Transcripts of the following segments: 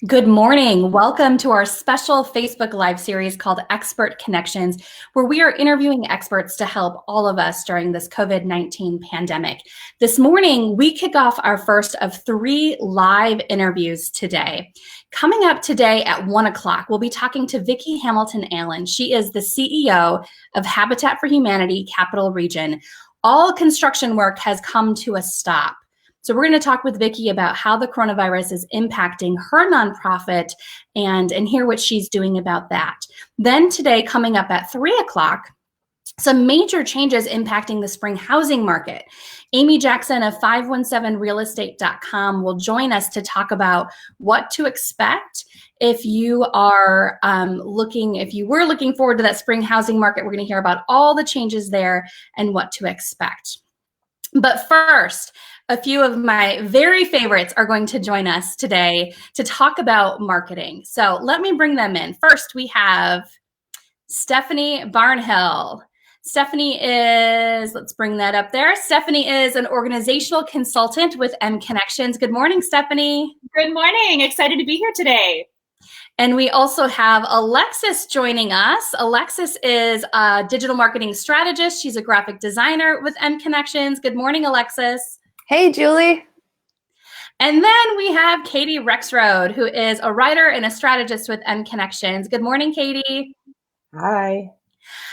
Good morning. Welcome to our special Facebook Live series called Expert Connections, where we are interviewing experts to help all of us during this COVID-19 pandemic. This morning, we kick off our first of 3 live interviews today. Coming up today at 1 o'clock, we'll be talking to Vicki Hamilton-Allen. She is the CEO of Habitat for Humanity Capital Region. All construction work has come to a stop. So we're going to talk with Vicki about how the coronavirus is impacting her nonprofit and hear what she's doing about that. Then today, coming up at 3 o'clock, some major changes impacting the spring housing market. Amy Jackson of 517realestate.com will join us to talk about what to expect if you are if you were looking forward to that spring housing market. We're going to hear about all the changes there and what to expect. But first, a few of my very favorites are going to join us today to talk about marketing. So let me bring them in. First, we have Stephanie Barnhill. Stephanie is, let's bring that up there. Stephanie is an organizational consultant with mConnexions. Good morning, Stephanie. Good morning. Excited to be here today. And we also have Alexis joining us. Alexis is a digital marketing strategist. She's a graphic designer with mConnexions. Good morning, Alexis. Hey, Julie. And then we have Katie Rexroad, who is a writer and a strategist with mConnexions. Good morning, Katie. Hi.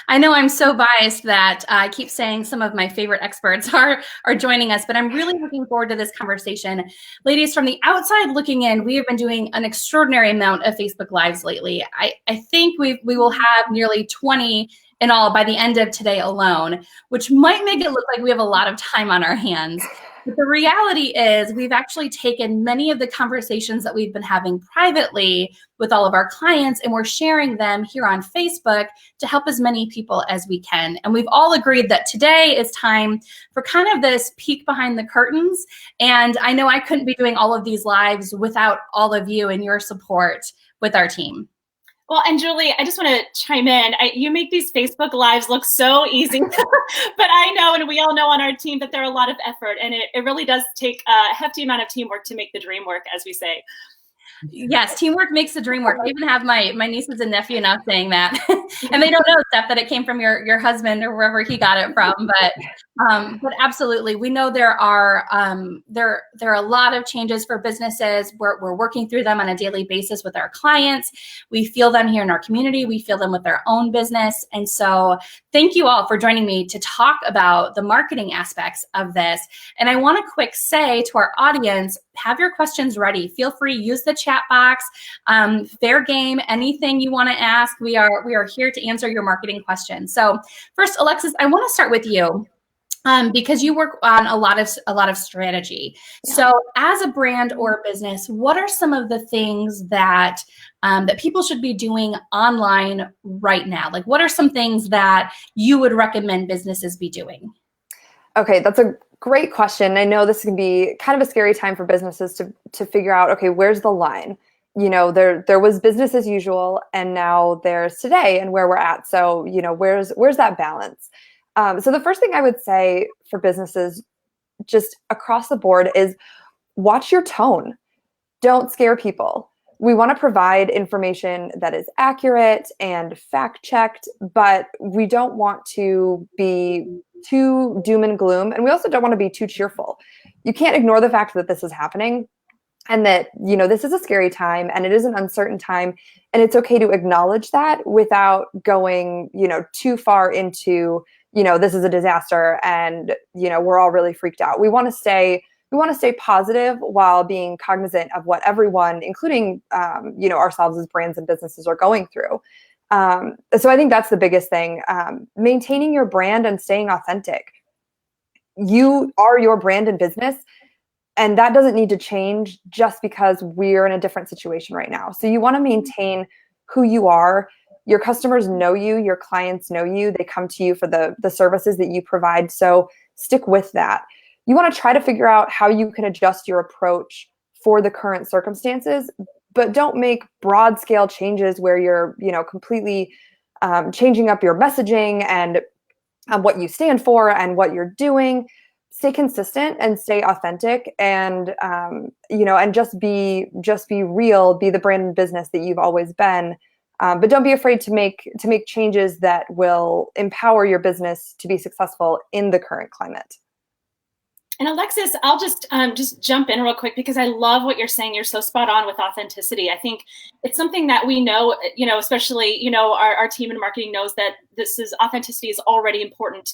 I know I'm so biased that I keep saying some of my favorite experts are joining us, but I'm really looking forward to this conversation. Ladies, from the outside looking in, we have been doing an extraordinary amount of Facebook Lives lately. I think we will have nearly 20 in all by the end of today alone, which might make it look like we have a lot of time on our hands. But the reality is we've actually taken many of the conversations that we've been having privately with all of our clients, and we're sharing them here on Facebook to help as many people as we can. And we've all agreed that today is time for kind of this peek behind the curtains. And I know I couldn't be doing all of these lives without all of you and your support with our team. Well, and Julie, I just want to chime in. You make these Facebook Lives look so easy, but I know, and we all know on our team, that they're a lot of effort, and it really does take a hefty amount of teamwork to make the dream work, as we say. Yes, teamwork makes the dream work. I even have my nieces and nephew now saying that, and they don't know, Steph, that it came from your husband or wherever he got it from. But absolutely, we know there are a lot of changes for businesses. We're working through them on a daily basis with our clients. We feel them here in our community. We feel them with our own business, and so thank you all for joining me to talk about the marketing aspects of this. And I want to quick say to our audience, have your questions ready. Feel free, use the chat box. Fair game, anything you want to ask. We are here to answer your marketing questions. So first, Alexis, I want to start with you. Because you work on a lot of strategy. Yeah. So as a brand or a business, what are some of the things that that people should be doing online right now? Like, what are some things that you would recommend businesses be doing? Okay, that's a great question. I know this can be kind of a scary time for businesses to figure out, okay, where's the line? You know, there was business as usual, and now there's today and where we're at. So, you know, where's that balance? So the first thing I would say for businesses just across the board is watch your tone. Don't scare people. We want to provide information that is accurate and fact-checked, but we don't want to be too doom and gloom, and we also don't want to be too cheerful. You can't ignore the fact that this is happening and that, you know, this is a scary time and it is an uncertain time, and it's okay to acknowledge that without going, you know, too far into, you know, this is a disaster and, you know, we're all really freaked out. We want to stay positive while being cognizant of what everyone, including, you know, ourselves as brands and businesses, are going through. So I think that's the biggest thing. Maintaining your brand and staying authentic. You are your brand and business, and that doesn't need to change just because we're in a different situation right now. So you want to maintain who you are. Your customers know you, your clients know you, they come to you for the services that you provide. So stick with that. You want to try to figure out how you can adjust your approach for the current circumstances, but don't make broad scale changes where you're, you know, completely changing up your messaging and what you stand for and what you're doing. stay consistent and stay authentic, and and just be real, be the brand and business that you've always been. But don't be afraid to make changes that will empower your business to be successful in the current climate. And Alexis, I'll just jump in real quick, because I love what you're saying. You're so spot on with authenticity. I think it's something that we know, especially, our team in marketing knows that authenticity is already important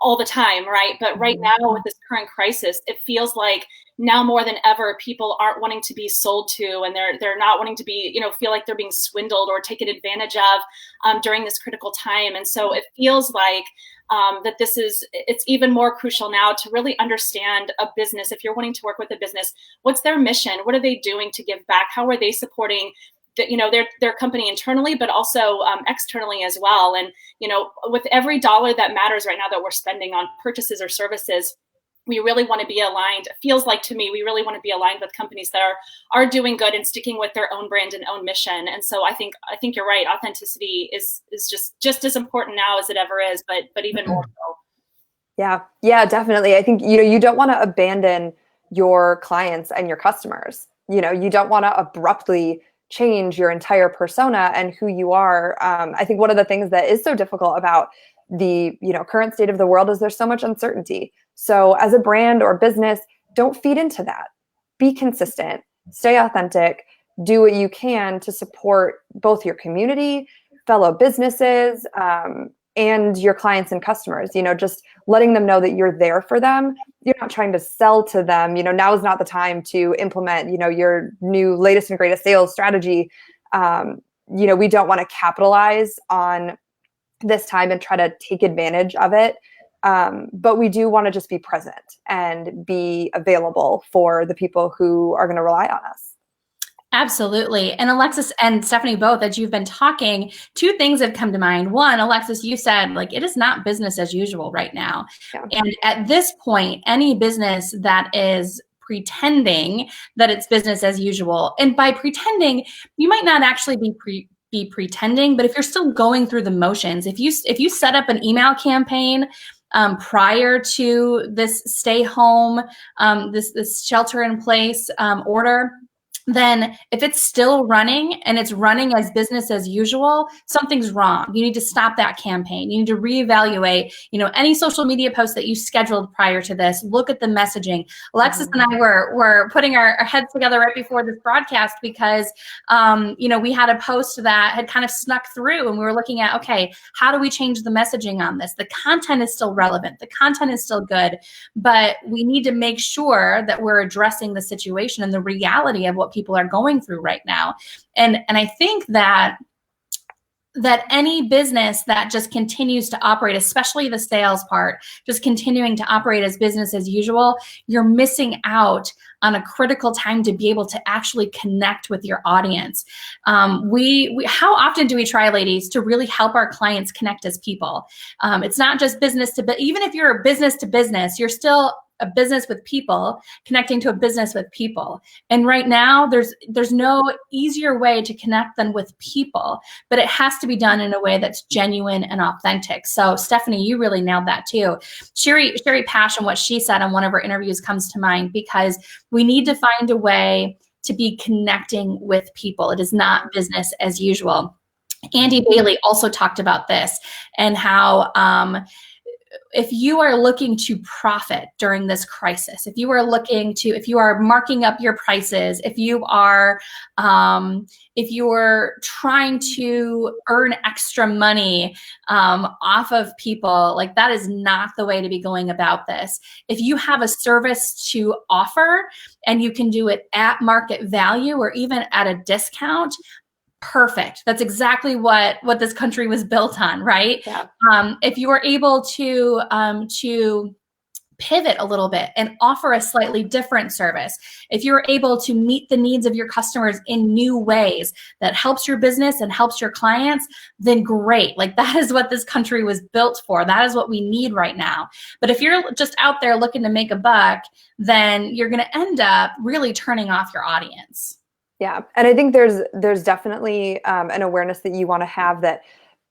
all the time, right? But right now with this current crisis, it feels like now more than ever, people aren't wanting to be sold to, and they're not wanting to be, feel like they're being swindled or taken advantage of during this critical time. And so it feels like that it's even more crucial now to really understand a business. If you're wanting to work with a business, what's their mission? What are they doing to give back? How are they supporting their company internally, but also externally as well? And, with every dollar that matters right now that we're spending on purchases or services, we really want to be aligned. It feels like to me, we really want to be aligned with companies that are doing good and sticking with their own brand and own mission. And so I think you're right. Authenticity is just as important now as it ever is, but even more so. Yeah, definitely. I think, you don't want to abandon your clients and your customers. You don't want to abruptly change your entire persona and who you are. I think one of the things that is so difficult about the current state of the world is there's so much uncertainty. So as a brand or business, don't feed into that. Be consistent, stay authentic, do what you can to support both your community, fellow businesses, and your clients and customers. Just letting them know that you're there for them. You're not trying to sell to them. Now is not the time to implement, your new latest and greatest sales strategy. We don't want to capitalize on this time and try to take advantage of it. But we do want to just be present and be available for the people who are going to rely on us. Absolutely. And Alexis and Stephanie, both, as you've been talking, two things have come to mind. One, Alexis, you said, it is not business as usual right now. Yeah. And at this point, any business that is pretending that it's business as usual, and by pretending, you might not actually be pretending, but if you're still going through the motions, if you set up an email campaign prior to this stay home, this shelter in place order, then if it's still running and it's running as business as usual, something's wrong. You need to stop that campaign. You need to reevaluate, any social media posts that you scheduled prior to this. Look at the messaging. Alexis and I were putting our heads together right before this broadcast because, we had a post that had kind of snuck through, and we were looking at, okay, how do we change the messaging on this? The content is still relevant. The content is still good, but we need to make sure that we're addressing the situation and the reality of what people are going through right now. And I think that any business that just continues to operate, especially the sales part, just continuing to operate as business as usual, you're missing out on a critical time to be able to actually connect with your audience. How often do we try, ladies, to really help our clients connect as people? It's not just business to, but even if you're a business to business, you're still a business with people connecting to a business with people. And right now there's no easier way to connect than with people, but it has to be done in a way that's genuine and authentic. So Stephanie, you really nailed that too. 𝗲𝗲𝗺 and what she said on one of her interviews comes to mind, because we need to find a way to be connecting with people. It is not business as usual. Andy Bailey also talked about this and how, if you are looking to profit during this crisis, if you are marking up your prices, if you are trying to earn extra money off of people, that is not the way to be going about this. If you have a service to offer and you can do it at market value or even at a discount, perfect. That's exactly what this country was built on, right? Yeah. If you are able to pivot a little bit and offer a slightly different service, if you're able to meet the needs of your customers in new ways that helps your business and helps your clients, then great. That is what this country was built for. That is what we need right now. But if you're just out there looking to make a buck, then you're going to end up really turning off your audience. Yeah. And I think there's definitely an awareness that you want to have that,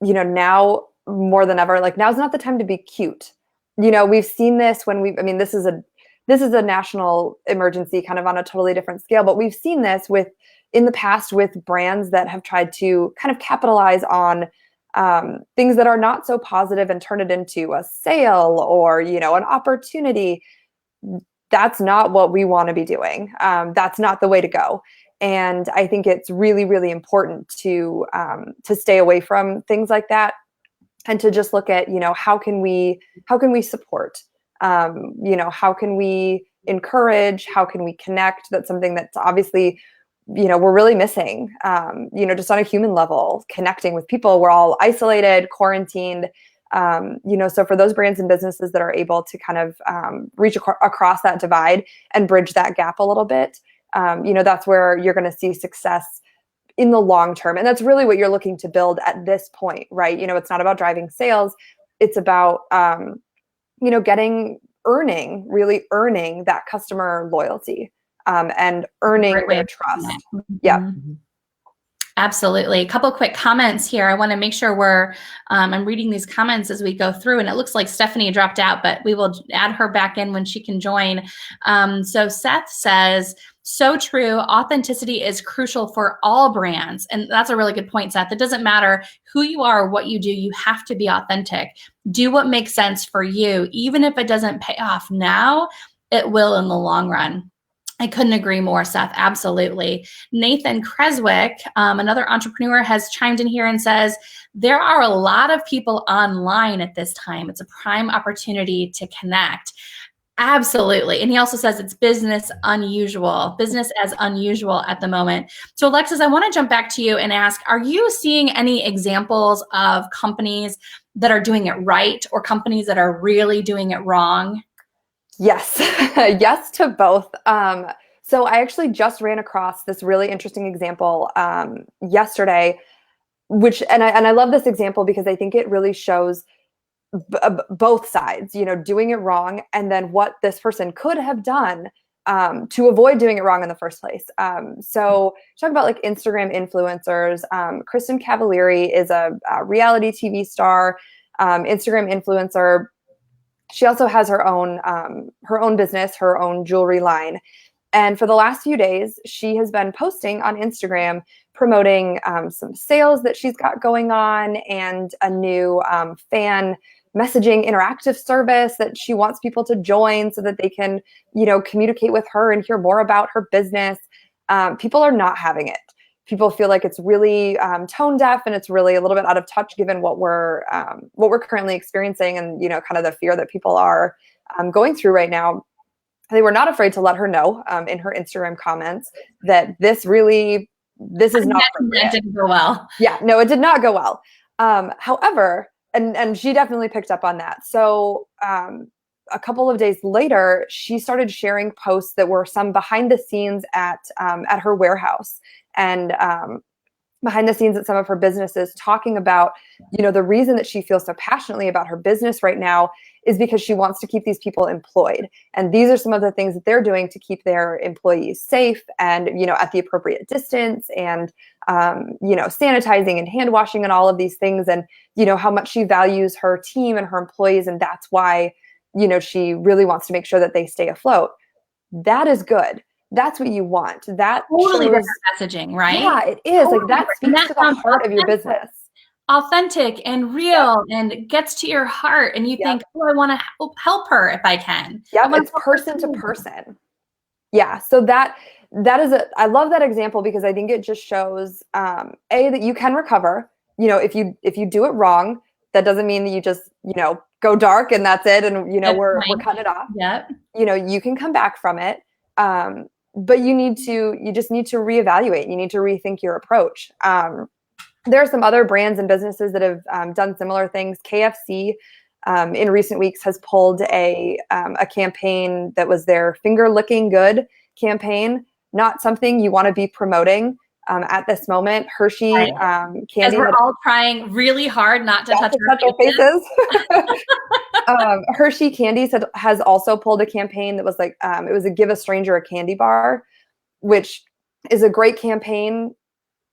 now more than ever, now's not the time to be cute. we've seen this I mean, this is a national emergency kind of on a totally different scale, but we've seen this in the past with brands that have tried to kind of capitalize on things that are not so positive and turn it into a sale or, an opportunity. That's not what we want to be doing. That's not the way to go. And I think it's really, really important to stay away from things like that, and to just look at, how can we support, how can we encourage, how can we connect? That's something that's obviously, we're really missing, just on a human level, connecting with people. We're all isolated, quarantined. So for those brands and businesses that are able to kind of reach across that divide and bridge that gap a little bit, that's where you're going to see success in the long term. And that's really what you're looking to build at this point, right? It's not about driving sales. It's about, really earning that customer loyalty, and earning their trust. Yeah. Mm-hmm. Absolutely. A couple quick comments here. I want to make sure I'm reading these comments as we go through, and it looks like Stephanie dropped out, but we will add her back in when she can join. So Seth says, so true. Authenticity is crucial for all brands. And that's a really good point, Seth. It doesn't matter who you are or what you do. You have to be authentic. Do what makes sense for you. Even if it doesn't pay off now, it will in the long run. I couldn't agree more, Seth. Absolutely. Nathan Creswick, another entrepreneur, has chimed in here and says, there are a lot of people online at this time. It's a prime opportunity to connect. Absolutely. And he also says it's business as unusual at the moment. So Alexis, I want to jump back to you and ask, are you seeing any examples of companies that are doing it right or companies that are really doing it wrong? Yes. Yes to both. So I actually just ran across this really interesting example yesterday, and I love this example because I think it really shows both sides, doing it wrong, and then what this person could have done to avoid doing it wrong in the first place. So talk about like Instagram influencers. Kristin Cavallari is a reality TV star, Instagram influencer. She also has her own business, her own jewelry line. And for the last few days, she has been posting on Instagram, promoting some sales that she's got going on and a new fan messaging interactive service that she wants people to join so that they can, communicate with her and hear more about her business. People are not having it. People feel like it's really tone deaf, and it's really a little bit out of touch given what we're currently experiencing, and kind of the fear that people are going through right now. They were not afraid to let her know in her Instagram comments that this is not appropriate. It didn't go well. Yeah, no, it did not go well. However, and she definitely picked up on that. So a couple of days later, she started sharing posts that were some behind the scenes at her warehouse, and behind the scenes at some of her businesses, talking about, the reason that she feels so passionately about her business right now is because she wants to keep these people employed. And these are some of the things that they're doing to keep their employees safe and, at the appropriate distance, and, sanitizing and hand washing and all of these things, and, how much she values her team and her employees. And that's why, she really wants to make sure that they stay afloat. That is good. That's what you want. That totally shows messaging, right? Yeah, it is. Totally. Like that speaks to the heart of your business. Authentic and real, and gets to your heart, and you think, oh, I want to help her if I can. Yeah, it's person to person. Yeah, so that is I love that example because I think it just shows that you can recover. If you do it wrong, that doesn't mean that you just go dark and that's it, and we're cutting it off. Yep. You can come back from it. But you just need to reevaluate. You need to rethink your approach. There are some other brands and businesses that have done similar things. KFC in recent weeks has pulled a campaign that was their finger licking good campaign. Not something you want to be promoting at this moment. Hershey candy. As we're all trying really hard not to touch our faces. Hershey Candies has also pulled a campaign that was like, it was a give a stranger a candy bar, which is a great campaign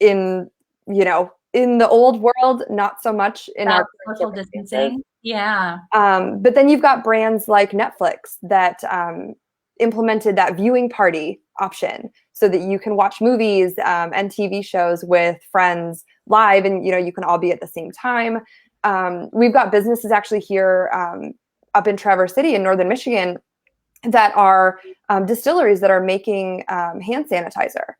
in the old world, not so much in our social distancing. Yeah. But then you've got brands like Netflix that implemented that viewing party option so that you can watch movies and TV shows with friends live, and you can all be at the same time. We've got businesses actually here up in Traverse City in northern Michigan that are distilleries that are making hand sanitizer.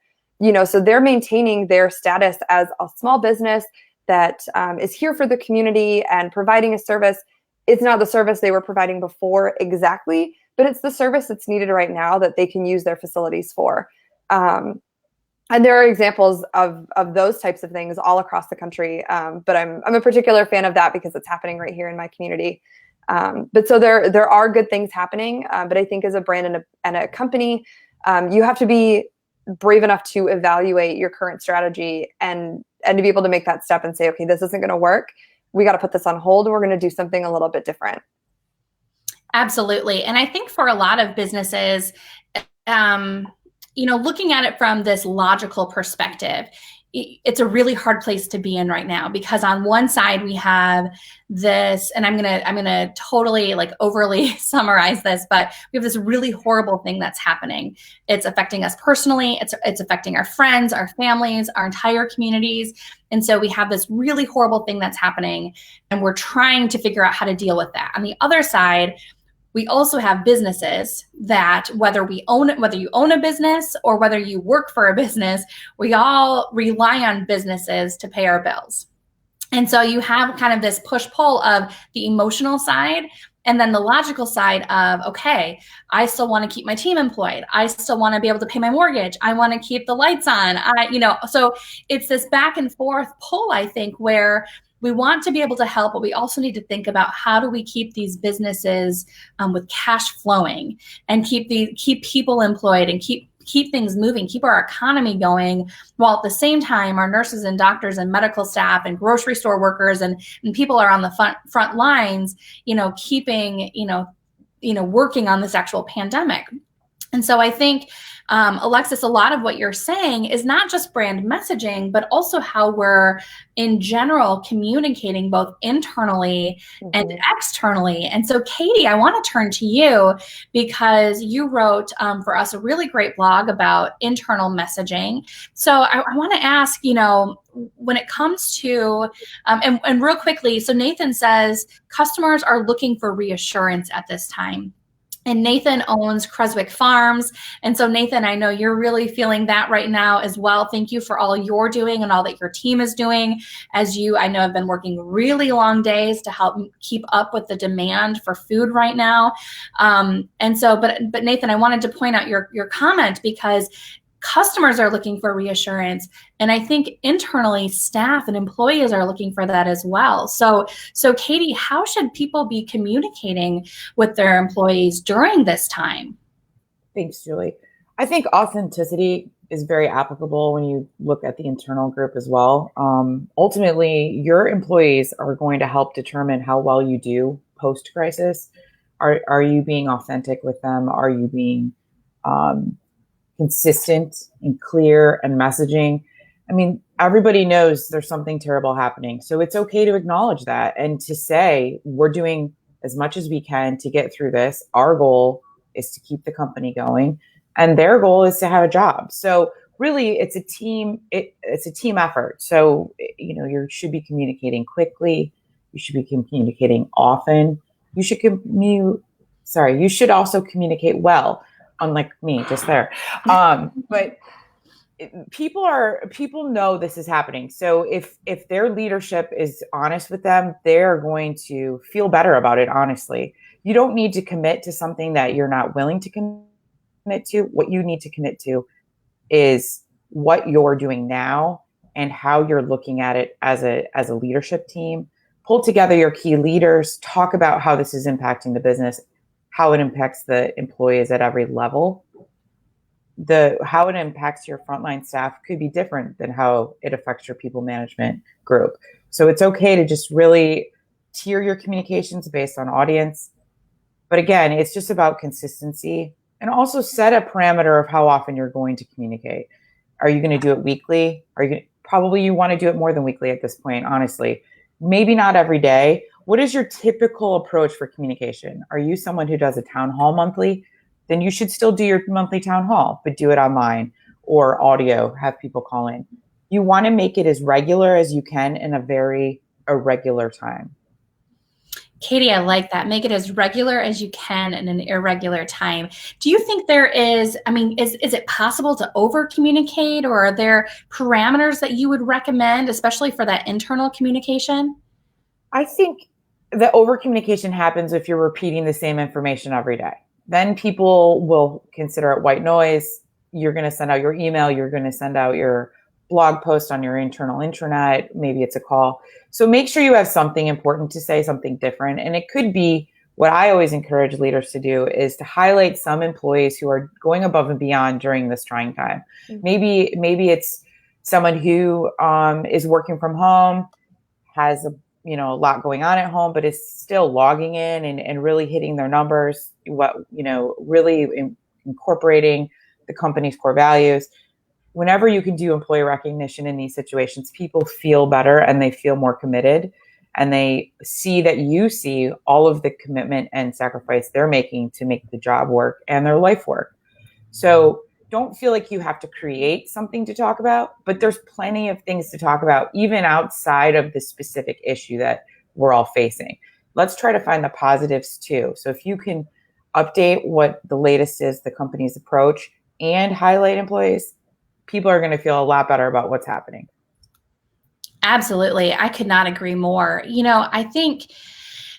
So they're maintaining their status as a small business that is here for the community and providing a service. It's not the service they were providing before exactly, but it's the service that's needed right now that they can use their facilities for. And there are examples of those types of things all across the country. But I'm a particular fan of that because it's happening right here in my community. But so there are good things happening. But I think as a brand and a company, you have to be brave enough to evaluate your current strategy and to be able to make that step and say, okay, this isn't going to work. We got to put this on hold. We're going to do something a little bit different. Absolutely. And I think for a lot of businesses, looking at it from this logical perspective, it's a really hard place to be in right now, because on one side we have this, and I'm gonna totally like overly summarize this, but we have this really horrible thing that's happening. It's affecting us personally. It's affecting our friends, our families, our entire communities. And so we have this really horrible thing that's happening, and we're trying to figure out how to deal with that. On the other side, we also have businesses that whether you own a business or whether you work for a business, we all rely on businesses to pay our bills. And so you have kind of this push-pull of the emotional side and then the logical side of, okay, I still want to keep my team employed. I still want to be able to pay my mortgage. I want to keep the lights on. So it's this back and forth pull, I think, where we want to be able to help, but we also need to think about how do we keep these businesses with cash flowing and keep people employed and keep things moving, keep our economy going, while at the same time our nurses and doctors and medical staff and grocery store workers and people are on the front lines, keeping, working on this actual pandemic. And so I think, Alexis, a lot of what you're saying is not just brand messaging, but also how we're in general communicating both internally and externally. And so, Katie, I want to turn to you because you wrote for us a really great blog about internal messaging. So I want to ask, when it comes to, and real quickly, so Nathan says customers are looking for reassurance at this time. And Nathan owns 𝗥𝗲𝗺𝗰𝗴 Farms. And so Nathan, I know you're really feeling that right now as well. Thank you for all you're doing and all that your team is doing, as you, I know, have been working really long days to help keep up with the demand for food right now. But Nathan, I wanted to point out your comment because customers are looking for reassurance. And I think internally staff and employees are looking for that as well. So Katie, how should people be communicating with their employees during this time? Thanks, Julie. I think authenticity is very applicable when you look at the internal group as well. Ultimately, your employees are going to help determine how well you do post-crisis. Are you being authentic with them? Are you being consistent and clear and messaging? I mean, everybody knows there's something terrible happening. So it's okay to acknowledge that and to say, we're doing as much as we can to get through this. Our goal is to keep the company going, and their goal is to have a job. So really it's a team, it's a team effort. So, you should be communicating quickly. You should be communicating often. You should also communicate well. Unlike me, just there. But people know this is happening. So if their leadership is honest with them, they're going to feel better about it, honestly. You don't need to commit to something that you're not willing to commit to. What you need to commit to is what you're doing now and how you're looking at it as a leadership team. Pull together your key leaders, talk about how this is impacting the business, how it impacts the employees at every level. How it impacts your frontline staff could be different than how it affects your people management group. So it's okay to just really tier your communications based on audience. But again, it's just about consistency, and also set a parameter of how often you're going to communicate. Are you going to do it weekly? Probably you want to do it more than weekly at this point, honestly. Maybe not every day. What is your typical approach for communication? Are you someone who does a town hall monthly? Then you should still do your monthly town hall, but do it online or audio, have people call in. You want to make it as regular as you can in a very irregular time. Katie, I like that. Make it as regular as you can in an irregular time. Do you think there is, I mean, is it possible to over communicate, or are there parameters that you would recommend, especially for that internal communication? I think the over communication happens if you're repeating the same information every day. Then people will consider it white noise. You're going to send out your email. You're going to send out your blog post on your internal intranet. Maybe it's a call. So make sure you have something important to say, something different. And it could be, what I always encourage leaders to do is to highlight some employees who are going above and beyond during this trying time. Mm-hmm. Maybe it's someone who is working from home, has a lot going on at home, but is still logging in and really hitting their numbers, really incorporating the company's core values. Whenever you can do employee recognition in these situations, people feel better and they feel more committed, and they see that you see all of the commitment and sacrifice they're making to make the job work and their life work. So don't feel like you have to create something to talk about, but there's plenty of things to talk about, even outside of the specific issue that we're all facing. Let's try to find the positives too. So if you can update what the latest is, the company's approach, and highlight employees, people are going to feel a lot better about what's happening. Absolutely. I could not agree more. I think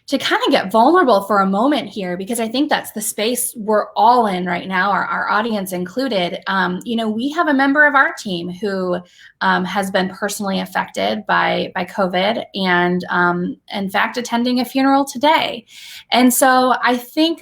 to kind of get vulnerable for a moment here, because I think that's the space we're all in right now, our audience included. We have a member of our team who has been personally affected by COVID, and in fact, attending a funeral today. And so I think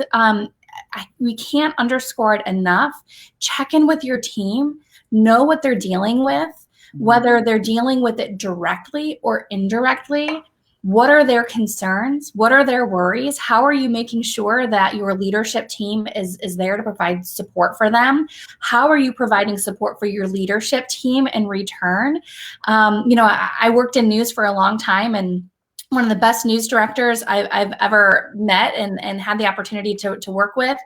we can't underscore it enough. Check in with your team, know what they're dealing with, whether they're dealing with it directly or indirectly. What are their concerns? What are their worries? How are you making sure that your leadership team is there to provide support for them? How are you providing support for your leadership team in return? I worked in news for a long time, and one of the best news directors I've ever met and had the opportunity to work with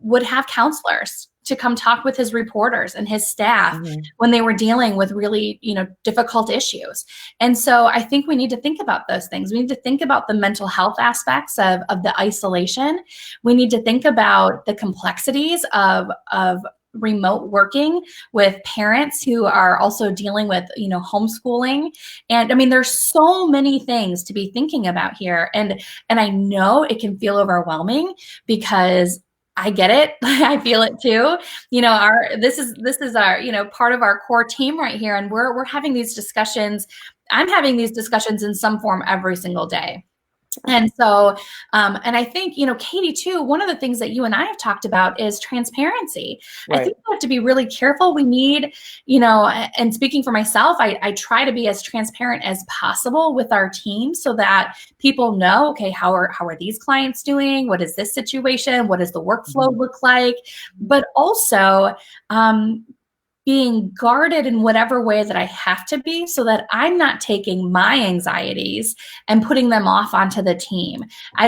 would have counselors to come talk with his reporters and his staff when they were dealing with really, difficult issues. And so I think we need to think about those things. We need to think about the mental health aspects of the isolation. We need to think about the complexities of remote working with parents who are also dealing with, homeschooling. And I mean, there's so many things to be thinking about here. And I know it can feel overwhelming, because I get it. I feel it too. This is our, part of our core team right here. And we're having these discussions. I'm having these discussions in some form every single day. And so, and I think, Katie too, one of the things that you and I have talked about is transparency. Right. I think we have to be really careful. We need, and speaking for myself, I try to be as transparent as possible with our team so that people know, okay, how are these clients doing? What is this situation? What does the workflow look like? But also, being guarded in whatever way that I have to be, so that I'm not taking my anxieties and putting them off onto the team.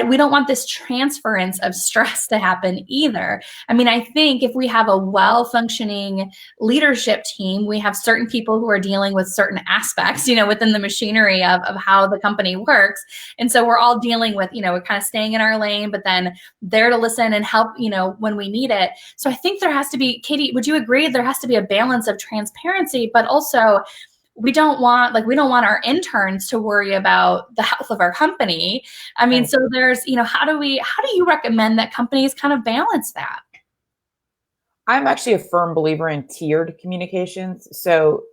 We don't want this transference of stress to happen either. I mean, I think if we have a well-functioning leadership team, we have certain people who are dealing with certain aspects, within the machinery of how the company works. And so we're all dealing with, we're kind of staying in our lane, but then there to listen and help, when we need it. So I think there has to be, Katie, would you agree there has to be a balance of transparency, but also we don't want our interns to worry about the health of our company. I mean, so there's, how do you recommend that companies kind of balance that? I'm actually a firm believer in tiered communications. So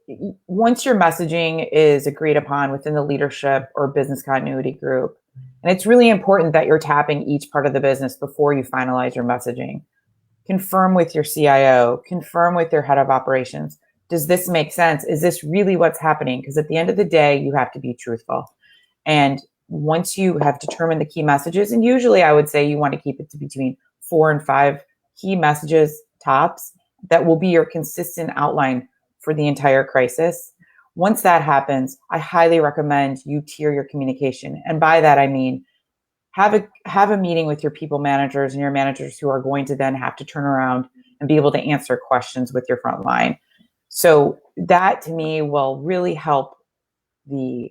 once your messaging is agreed upon within the leadership or business continuity group, and it's really important that you're tapping each part of the business before you finalize your messaging. Confirm with your CIO, confirm with your head of operations. Does this make sense? Is this really what's happening? Because at the end of the day, you have to be truthful. And once you have determined the key messages, and usually I would say you want to keep it to between 4 and 5 key messages tops, that will be your consistent outline for the entire crisis. Once that happens, I highly recommend you tier your communication. And by that, I mean, have a meeting with your people managers and your managers who are going to then have to turn around and be able to answer questions with your front line. So that to me will really help the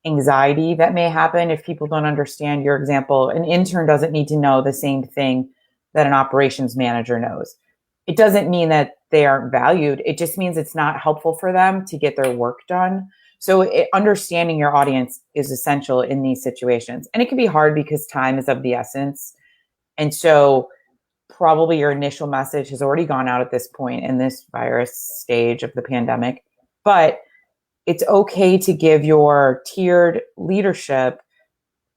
anxiety that may happen if people don't understand your example. An intern doesn't need to know the same thing that an operations manager knows. It doesn't mean that they aren't valued. It just means it's not helpful for them to get their work done. So understanding your audience is essential in these situations. And it can be hard because time is of the essence. And so probably your initial message has already gone out at this point in this virus stage of the pandemic. But it's okay to give your tiered leadership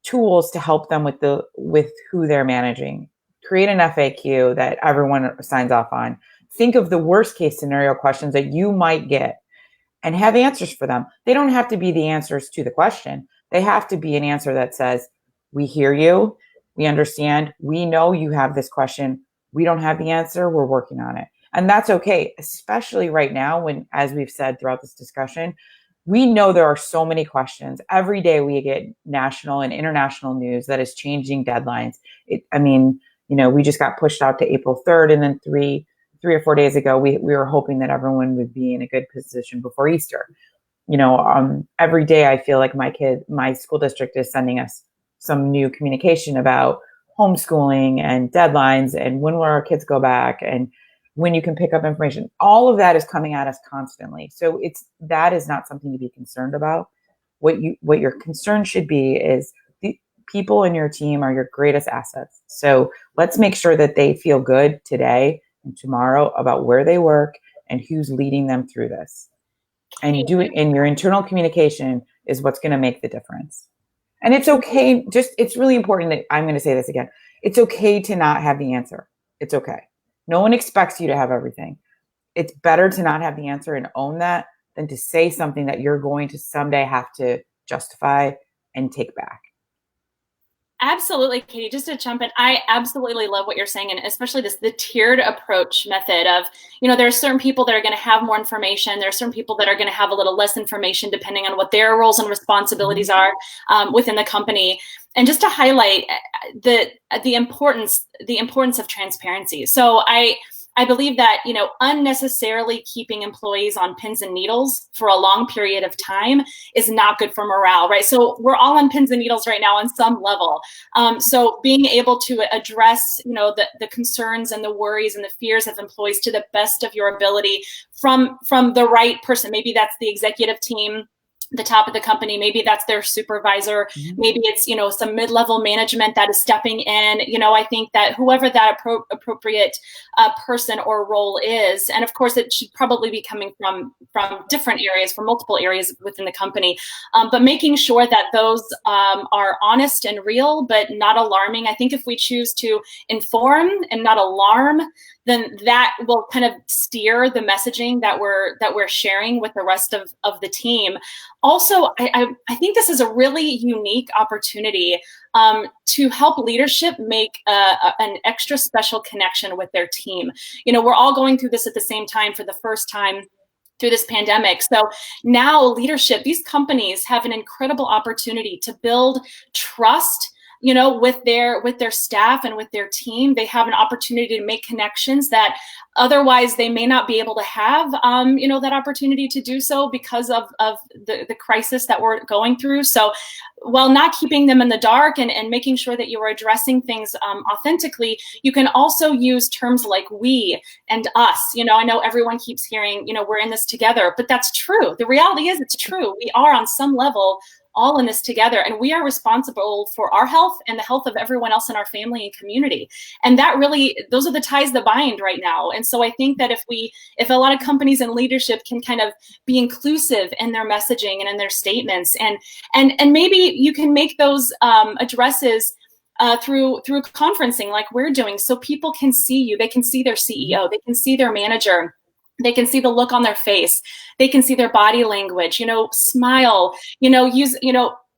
tools to help them with who they're managing. Create an FAQ that everyone signs off on. Think of the worst case scenario questions that you might get and have answers for them. They don't have to be the answers to the question. They have to be an answer that says, we hear you, we understand, we know you have this question, we don't have the answer, we're working on it. And that's okay, especially right now when, as we've said throughout this discussion, we know there are so many questions. Every day we get national and international news that is changing deadlines. We just got pushed out to April 3rd, and then three or 4 days ago, we were hoping that everyone would be in a good position before Easter. Every day I feel like my school district is sending us some new communication about homeschooling and deadlines and when will our kids go back and when you can pick up information. All of that is coming at us constantly. So that is not something to be concerned about. What your concern should be is the people in your team are your greatest assets. So let's make sure that they feel good today and tomorrow about where they work and who's leading them through this. And you do it in your internal communication is what's going to make the difference. And it's okay. It's really important that I'm going to say this again. It's okay to not have the answer. It's okay. No one expects you to have everything. It's better to not have the answer and own that than to say something that you're going to someday have to justify and take back. Absolutely, Katie. Just to jump in, I absolutely love what you're saying, and especially the tiered approach method of, there are certain people that are going to have more information. There are certain people that are going to have a little less information depending on what their roles and responsibilities are within the company. And just to highlight the importance of transparency. So I believe that, unnecessarily keeping employees on pins and needles for a long period of time is not good for morale, right? So we're all on pins and needles right now on some level. So being able to address, the concerns and the worries and the fears of employees to the best of your ability from the right person. Maybe that's the executive team, the top of the company, maybe that's their supervisor, maybe it's, some mid-level management that is stepping in. I think that whoever that appropriate person or role is, and of course it should probably be coming from different areas, from multiple areas within the company, but making sure that those are honest and real, but not alarming. I think if we choose to inform and not alarm, then that will kind of steer the messaging that we're sharing with the rest of the team. Also, I think this is a really unique opportunity to help leadership make an extra special connection with their team. We're all going through this at the same time for the first time through this pandemic. So now leadership, these companies have an incredible opportunity to build trust with their staff and with their team. They have an opportunity to make connections that otherwise they may not be able to have, that opportunity to do so because of the crisis that we're going through. So while not keeping them in the dark and making sure that you are addressing things authentically, you can also use terms like we and us. I know everyone keeps hearing, we're in this together, but that's true. The reality is it's true. We are on some level all in this together, and we are responsible for our health and the health of everyone else in our family and community. And that really, those are the ties that bind right now. And so I think that if a lot of companies and leadership can kind of be inclusive in their messaging and in their statements, and maybe you can make those addresses through conferencing like we're doing, so people can see you, they can see their CEO, they can see their manager, they can see the look on their face, they can see their body language, smile, use,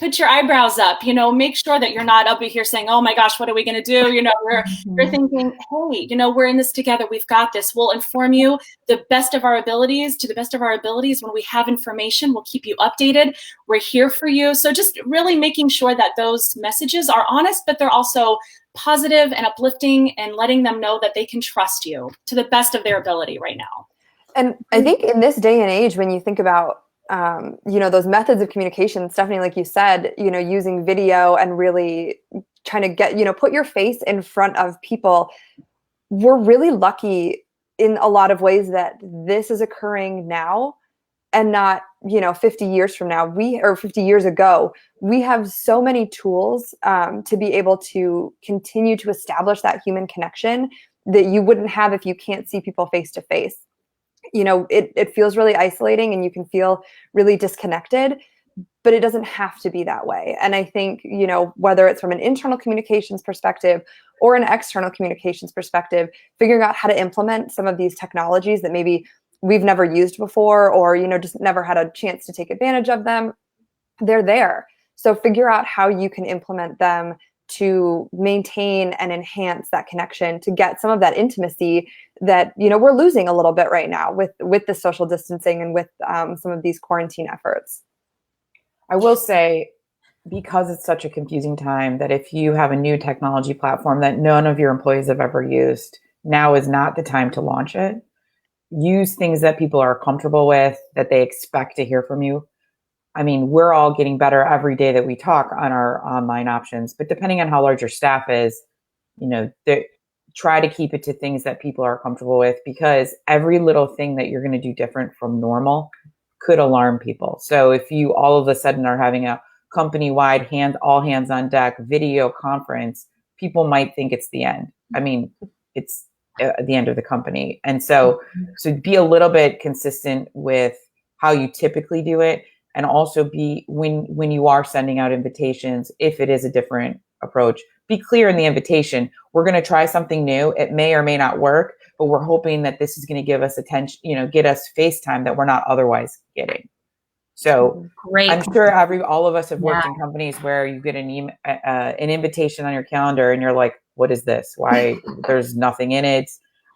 put your eyebrows up, make sure that you're not up here saying, oh my gosh, what are we going to do? You're thinking, hey, we're in this together. We've got this. We'll inform you to the best of our abilities. When we have information, we'll keep you updated. We're here for you. So just really making sure that those messages are honest, but they're also positive and uplifting, and letting them know that they can trust you to the best of their ability right now. And I think in this day and age, when you think about those methods of communication, Stephanie, like you said, using video and really trying to get, put your face in front of people, we're really lucky in a lot of ways that this is occurring now and not, 50 years from now, or 50 years ago. We have so many tools to be able to continue to establish that human connection that you wouldn't have if you can't see people face to face. It feels really isolating and you can feel really disconnected, but it doesn't have to be that way. And I think, whether it's from an internal communications perspective or an external communications perspective, figuring out how to implement some of these technologies that maybe we've never used before, or, just never had a chance to take advantage of them, they're there. So figure out how you can implement them to maintain and enhance that connection, to get some of that intimacy that, we're losing a little bit right now with the social distancing and with some of these quarantine efforts. I will say, because it's such a confusing time, that if you have a new technology platform that none of your employees have ever used, now is not the time to launch it. Use things that people are comfortable with, that they expect to hear from you. I mean, we're all getting better every day that we talk on our online options, but depending on how large your staff is, try to keep it to things that people are comfortable with, because every little thing that you're going to do different from normal could alarm people. So if you all of a sudden are having a company-wide all hands on deck video conference, people might think it's the end. I mean, it's the end of the company. And so be a little bit consistent with how you typically do it. And also be, when you are sending out invitations, if it is a different approach, be clear in the invitation. We're going to try something new. It may or may not work, but we're hoping that this is going to give us attention, get us face time that we're not otherwise getting. So great. I'm sure all of us have worked in companies where you get an invitation on your calendar and you're like, what is this? Why? There's nothing in it.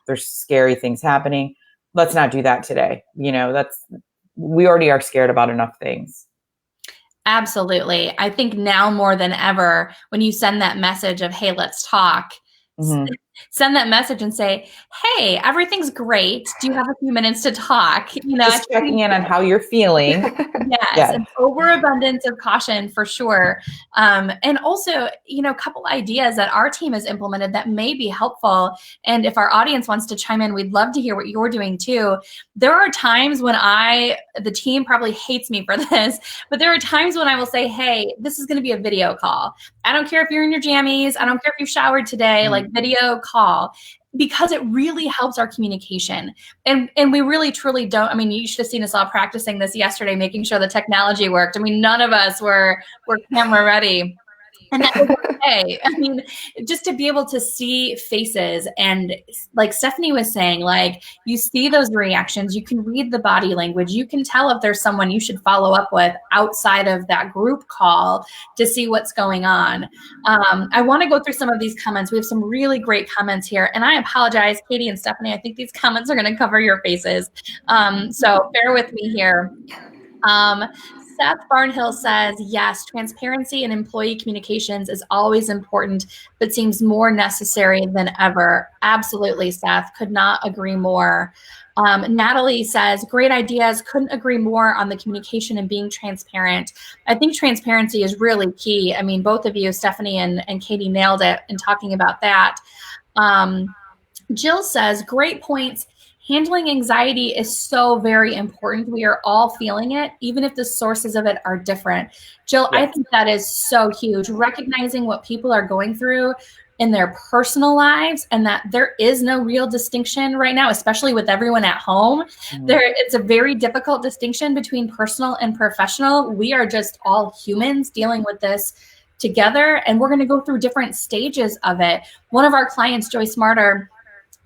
There's scary things happening. Let's not do that today. We already are scared about enough things. Absolutely. I think now more than ever, when you send that message of, hey, let's talk, send that message and say, hey, everything's great. Do you have a few minutes to talk? Just checking in on how you're feeling. Yes. An overabundance of caution for sure. And also, a couple ideas that our team has implemented that may be helpful. And if our audience wants to chime in, we'd love to hear what you're doing too. There are times when the team probably hates me for this, but there are times when I will say, hey, this is going to be a video call. I don't care if you're in your jammies. I don't care if you showered today, like video call, because it really helps our communication. And we really, truly don't, you should have seen us all practicing this yesterday, making sure the technology worked. None of us were camera ready. And that was okay. Just to be able to see faces, and like Stephanie was saying, like, you see those reactions, you can read the body language, you can tell if there's someone you should follow up with outside of that group call to see what's going on. I want to go through some of these comments. We have some really great comments here, and I apologize, Katie and Stephanie, I think these comments are going to cover your faces. So bear with me here. Seth Barnhill says, yes, transparency in employee communications is always important, but seems more necessary than ever. Absolutely, Seth. Could not agree more. Natalie says, great ideas. Couldn't agree more on the communication and being transparent. I think transparency is really key. Both of you, Stephanie and Katie, nailed it in talking about that. Jill says, great points. Handling anxiety is so very important. We are all feeling it, even if the sources of it are different. Jill, yes. I think that is so huge. Recognizing what people are going through in their personal lives, and that there is no real distinction right now, especially with everyone at home. It's a very difficult distinction between personal and professional. We are just all humans dealing with this together, and we're going to go through different stages of it. One of our clients, Joy Smarter,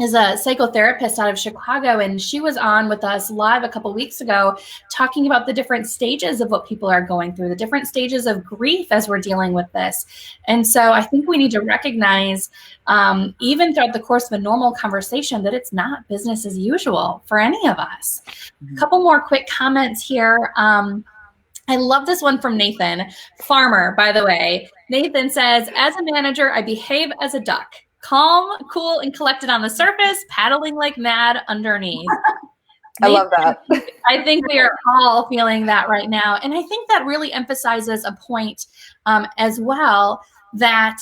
is a psychotherapist out of Chicago, and she was on with us live a couple weeks ago talking about the different stages of what people are going through, the different stages of grief as we're dealing with this. And so I think we need to recognize, even throughout the course of a normal conversation, that it's not business as usual for any of us. A couple more quick comments here. I love this one from Nathan. Farmer, by the way. Nathan says, as a manager, I behave as a duck. Calm, cool, and collected on the surface, paddling like mad underneath. I love that. I think we are all feeling that right now. And I think that really emphasizes a point as well, that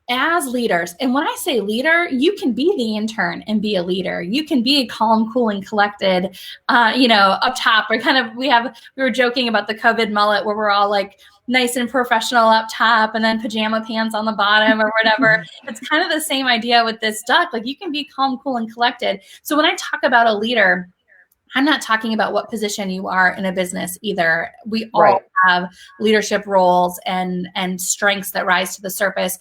as leaders, and when I say leader, you can be the intern and be a leader. You can be calm, cool, and collected, up top. We were joking about the COVID mullet where we're all like nice and professional up top and then pajama pants on the bottom or whatever. It's kind of the same idea with this duck. Like, you can be calm, cool, and collected. So when I talk about a leader, I'm not talking about what position you are in a business either. We all have leadership roles and strengths that rise to the surface.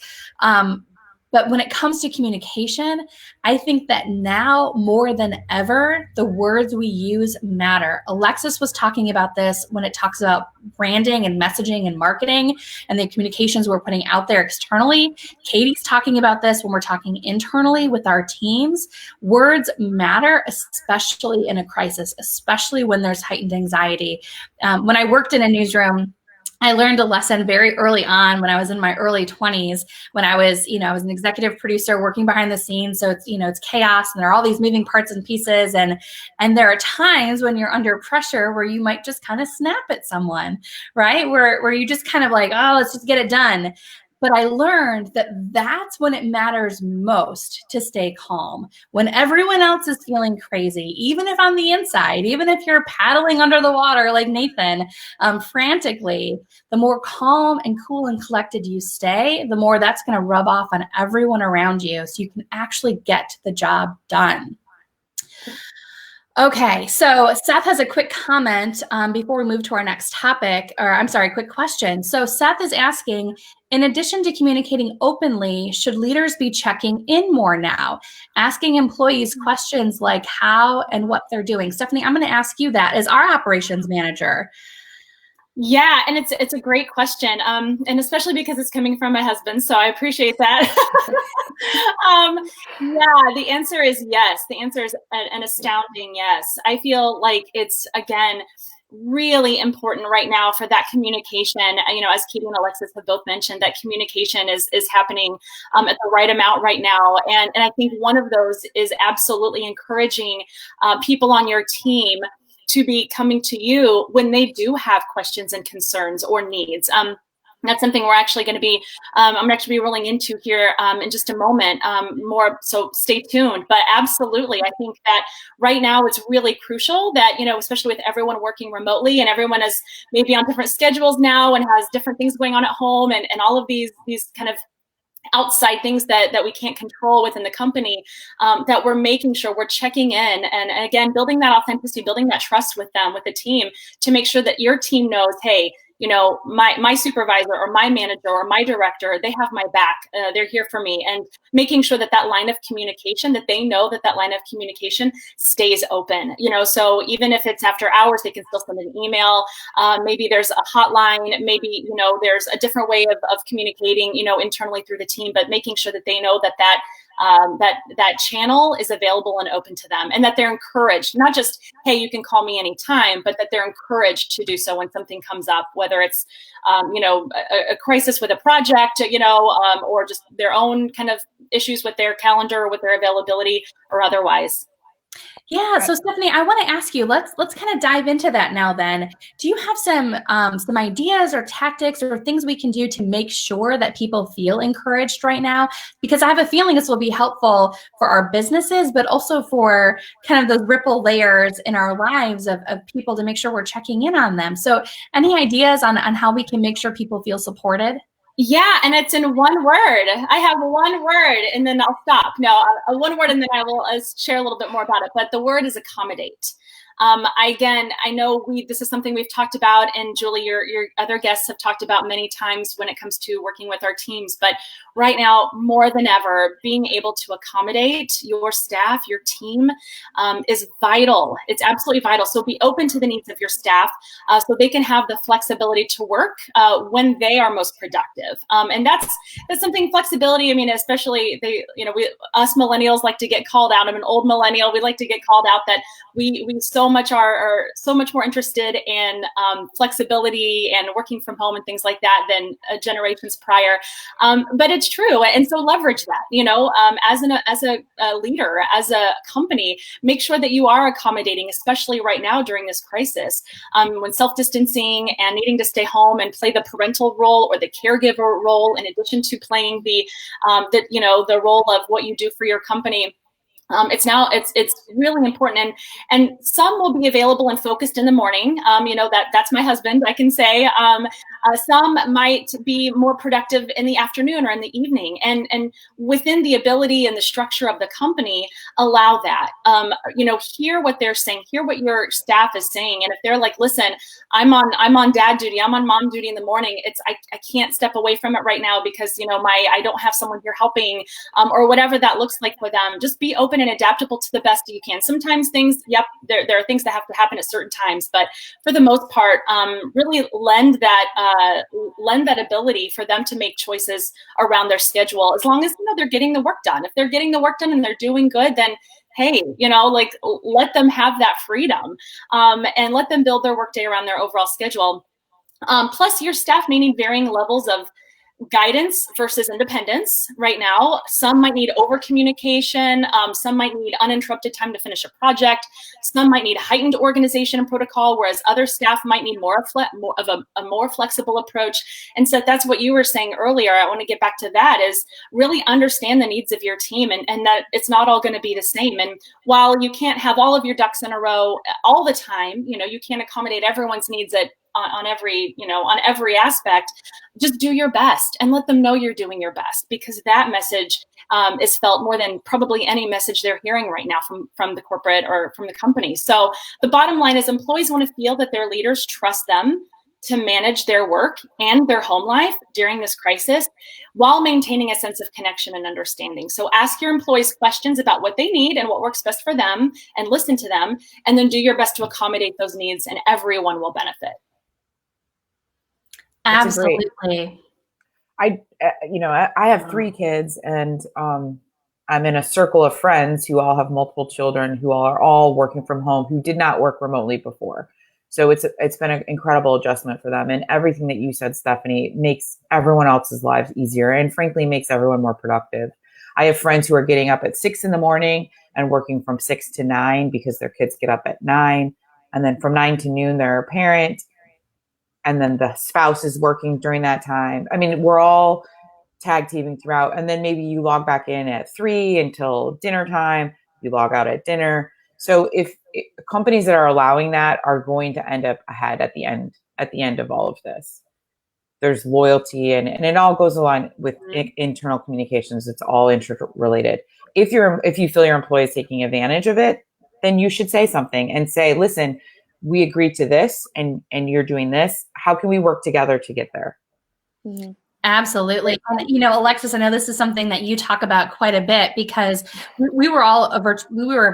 But when it comes to communication, I think that now more than ever, the words we use matter. Alexis was talking about this when it talks about branding and messaging and marketing and the communications we're putting out there externally. Katie's talking about this when we're talking internally with our teams. Words matter, especially in a crisis, especially when there's heightened anxiety. When I worked in a newsroom, I learned a lesson very early on when I was in my early 20s, when I was an executive producer working behind the scenes. So it's chaos and there are all these moving parts and pieces. And there are times when you're under pressure where you might just kind of snap at someone, right? Where you just kind of like, oh, let's just get it done. But I learned that that's when it matters most to stay calm. When everyone else is feeling crazy, even if on the inside, even if you're paddling under the water like Nathan, frantically, the more calm and cool and collected you stay, the more that's going to rub off on everyone around you so you can actually get the job done. Okay, so Seth has a quick comment before we move to our next topic, quick question. So Seth is asking, in addition to communicating openly, should leaders be checking in more now? Asking employees questions like how and what they're doing. Stephanie, I'm going to ask you that as our operations manager. Yeah, and it's a great question, and especially because it's coming from my husband, so I appreciate that. Yeah, the answer is yes. The answer is an astounding yes. I feel like it's, again, really important right now for that communication. As Katie and Alexis have both mentioned, that communication is happening at the right amount right now. And I think one of those is absolutely encouraging people on your team to be coming to you when they do have questions and concerns or needs. That's something we're actually going to be, I'm actually rolling into here in just a moment more, so stay tuned. But absolutely, I think that right now it's really crucial that, especially with everyone working remotely and everyone is maybe on different schedules now and has different things going on at home and all of these kind of outside things that we can't control within the company, that we're making sure we're checking in and again, building that authenticity, building that trust with them, with the team, to make sure that your team knows, hey, my supervisor or my manager or my director, they have my back. They're here for me. And making sure that line of communication, that they know that line of communication stays open. So even if it's after hours, they can still send an email. Maybe there's a hotline. Maybe, there's a different way of communicating, internally through the team, but making sure that they know that channel is available and open to them, and that they're encouraged, not just, hey, you can call me anytime, but that they're encouraged to do so when something comes up, whether it's, a crisis with a project, or just their own kind of issues with their calendar or with their availability or otherwise. Yeah. So Stephanie, I want to ask you, let's kind of dive into that now then. Do you have some ideas or tactics or things we can do to make sure that people feel encouraged right now? Because I have a feeling this will be helpful for our businesses, but also for kind of those ripple layers in our lives of people to make sure we're checking in on them. So any ideas on how we can make sure people feel supported? Yeah, and it's in one word. I have one word and then I'll stop. No, one word and then I will share a little bit more about it. But the word is accommodate. I know this is something we've talked about, and Julie, your other guests have talked about many times when it comes to working with our teams. But right now, more than ever, being able to accommodate your staff, your team, is vital. It's absolutely vital. So be open to the needs of your staff, so they can have the flexibility to work when they are most productive. And that's something, flexibility. I mean, especially us millennials like to get called out. I'm an old millennial. We like to get called out that we so much are so much more interested in flexibility and working from home and things like that than generations prior. But it's true, and so leverage that. As a leader, as a company, make sure that you are accommodating, especially right now during this crisis, when self-distancing and needing to stay home and play the parental role or the caregiver role, in addition to playing the role of what you do for your company. It's really important, and some will be available and focused in the morning. That's my husband, I can say. Some might be more productive in the afternoon or in the evening, and within the ability and the structure of the company, allow that. Hear what they're saying, hear what your staff is saying, and if they're like, listen, I'm on dad duty, I'm on mom duty in the morning. I can't step away from it right now because I don't have someone here helping, or whatever that looks like for them. Just be open and adaptable to the best you can. Sometimes things, there are things that have to happen at certain times, but for the most part, really lend that ability for them to make choices around their schedule, as long as they're getting the work done. If they're getting the work done and they're doing good, then hey, let them have that freedom, and let them build their workday around their overall schedule. Plus, your staff may need varying levels of guidance versus independence right now. Some might need over communication. Some might need uninterrupted time to finish a project. Some might need heightened organization and protocol, whereas other staff might need more of a more flexible approach. And so that's what you were saying earlier. I want to get back to that, is really understand the needs of your team, and that it's not all going to be the same. And while you can't have all of your ducks in a row all the time, you can't accommodate everyone's needs on every aspect. Just do your best and let them know you're doing your best, because that message is felt more than probably any message they're hearing right now from the corporate or from the company. So the bottom line is, employees want to feel that their leaders trust them to manage their work and their home life during this crisis, while maintaining a sense of connection and understanding. So ask your employees questions about what they need and what works best for them, and listen to them, and then do your best to accommodate those needs, and everyone will benefit. Absolutely. I have 3 kids, and I'm in a circle of friends who all have multiple children, who are all working from home, who did not work remotely before. So it's been an incredible adjustment for them. And everything that you said, Stephanie, makes everyone else's lives easier, and frankly makes everyone more productive. I have friends who are getting up at 6 a.m. and working from 6 to 9 because their kids get up at 9. And then from 9 to noon, they're a parent. And then the spouse is working during that time. I mean, we're all tag teaming throughout. And then maybe you log back in at 3 until dinner time, you log out at dinner. So if companies that are allowing that are going to end up ahead at the end of all of this. There's loyalty, and it all goes along with internal communications. It's all interrelated. If you feel your employee is taking advantage of it, then you should say something and say, listen, we agreed to this, and you're doing this. How can we work together to get there? Mm-hmm. Absolutely. And, Alexis, I know this is something that you talk about quite a bit, because we were a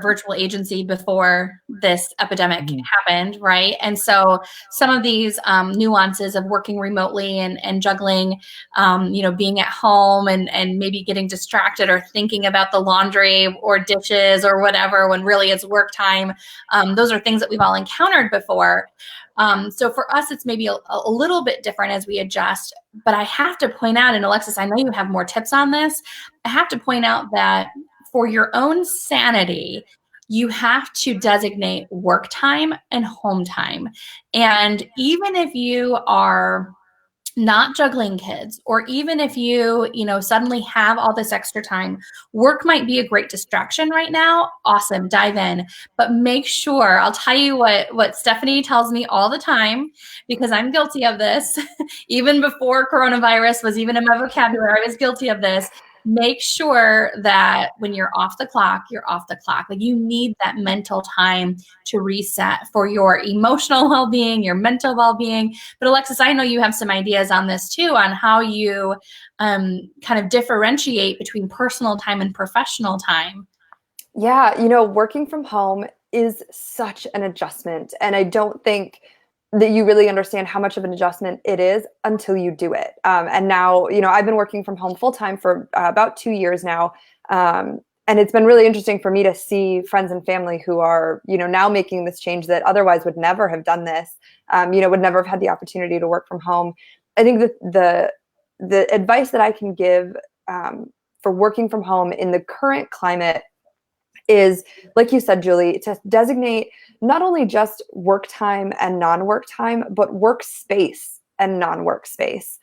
virtual agency before this epidemic happened, right? And so some of these nuances of working remotely and juggling, being at home and maybe getting distracted or thinking about the laundry or dishes or whatever when really it's work time. Those are things that we've all encountered before. So for us, it's maybe a little bit different as we adjust. But I have to point out, and Alexis, I know you have more tips on this. I have to point out that for your own sanity, you have to designate work time and home time. And even if you are not juggling kids, or even if you suddenly have all this extra time, work might be a great distraction right now. Awesome, dive in. But make sure, I'll tell you what Stephanie tells me all the time, because I'm guilty of this. Even before coronavirus was even in my vocabulary, I was guilty of this. Make sure that when you're off the clock, you're off the clock. Like, you need that mental time to reset for your emotional well-being, your mental well-being. But Alexis, I know you have some ideas on this too, on how you kind of differentiate between personal time and professional time. Yeah, working from home is such an adjustment. And I don't think that you really understand how much of an adjustment it is until you do it. And now, I've been working from home full time for about 2 years now. And it's been really interesting for me to see friends and family who are, now making this change that otherwise would never have done this, would never have had the opportunity to work from home. I think that the advice that I can give for working from home in the current climate is, like you said, Julie, to designate not only just work time and non-work time, but workspace and non-work space.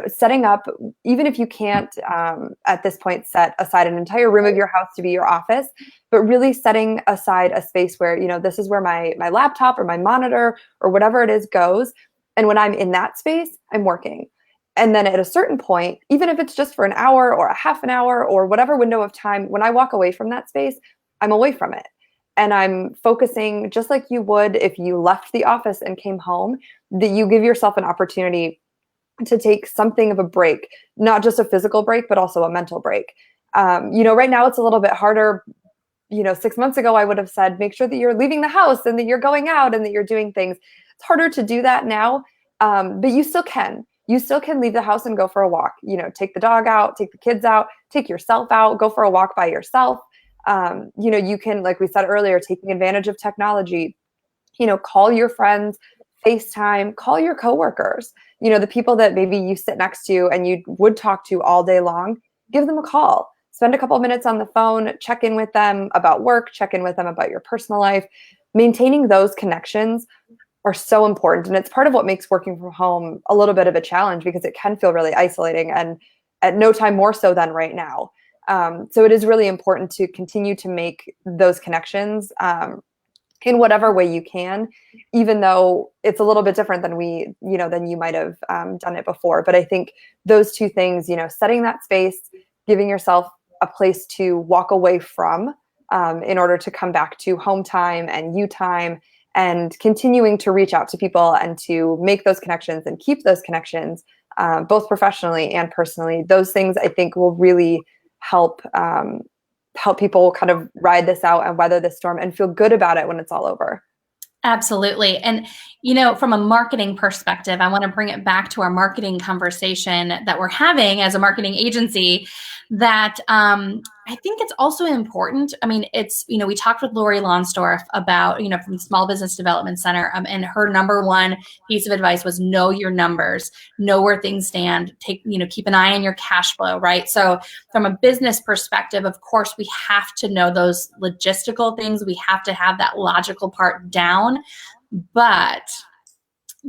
Setting up, even if you can't at this point set aside an entire room of your house to be your office, but really setting aside a space where, this is where my laptop or my monitor or whatever it is goes. And when I'm in that space, I'm working. And then at a certain point, even if it's just for an hour or a half an hour or whatever window of time, when I walk away from that space, I'm away from it. And I'm focusing just like you would if you left the office and came home, that you give yourself an opportunity to take something of a break, not just a physical break, but also a mental break. Right now it's a little bit harder. 6 months ago, I would have said, make sure that you're leaving the house and that you're going out and that you're doing things. It's harder to do that now, but you still can. You still can leave the house and go for a walk, take the dog out, take the kids out, take yourself out, go for a walk by yourself. You can, like we said earlier, taking advantage of technology, call your friends, FaceTime, call your coworkers, the people that maybe you sit next to and you would talk to all day long, give them a call, spend a couple of minutes on the phone, check in with them about work, check in with them about your personal life. Maintaining those connections are so important. And it's part of what makes working from home a little bit of a challenge, because it can feel really isolating, and at no time more so than right now. So it is really important to continue to make those connections in whatever way you can, even though it's a little bit different than than you might have done it before. But I think those two things, setting that space, giving yourself a place to walk away from in order to come back to home time and you time, and continuing to reach out to people and to make those connections and keep those connections, both professionally and personally. Those things, I think, will really help people kind of ride this out and weather this storm and feel good about it when it's all over. Absolutely. And, from a marketing perspective, I want to bring it back to our marketing conversation that we're having as a marketing agency, that I think it's also important. I mean, it's, we talked with Lori Lonsdorf about, from the Small Business Development Center, and her number one piece of advice was know your numbers, know where things stand, keep an eye on your cash flow, right? So from a business perspective, of course, we have to know those logistical things. We have to have that logical part down, but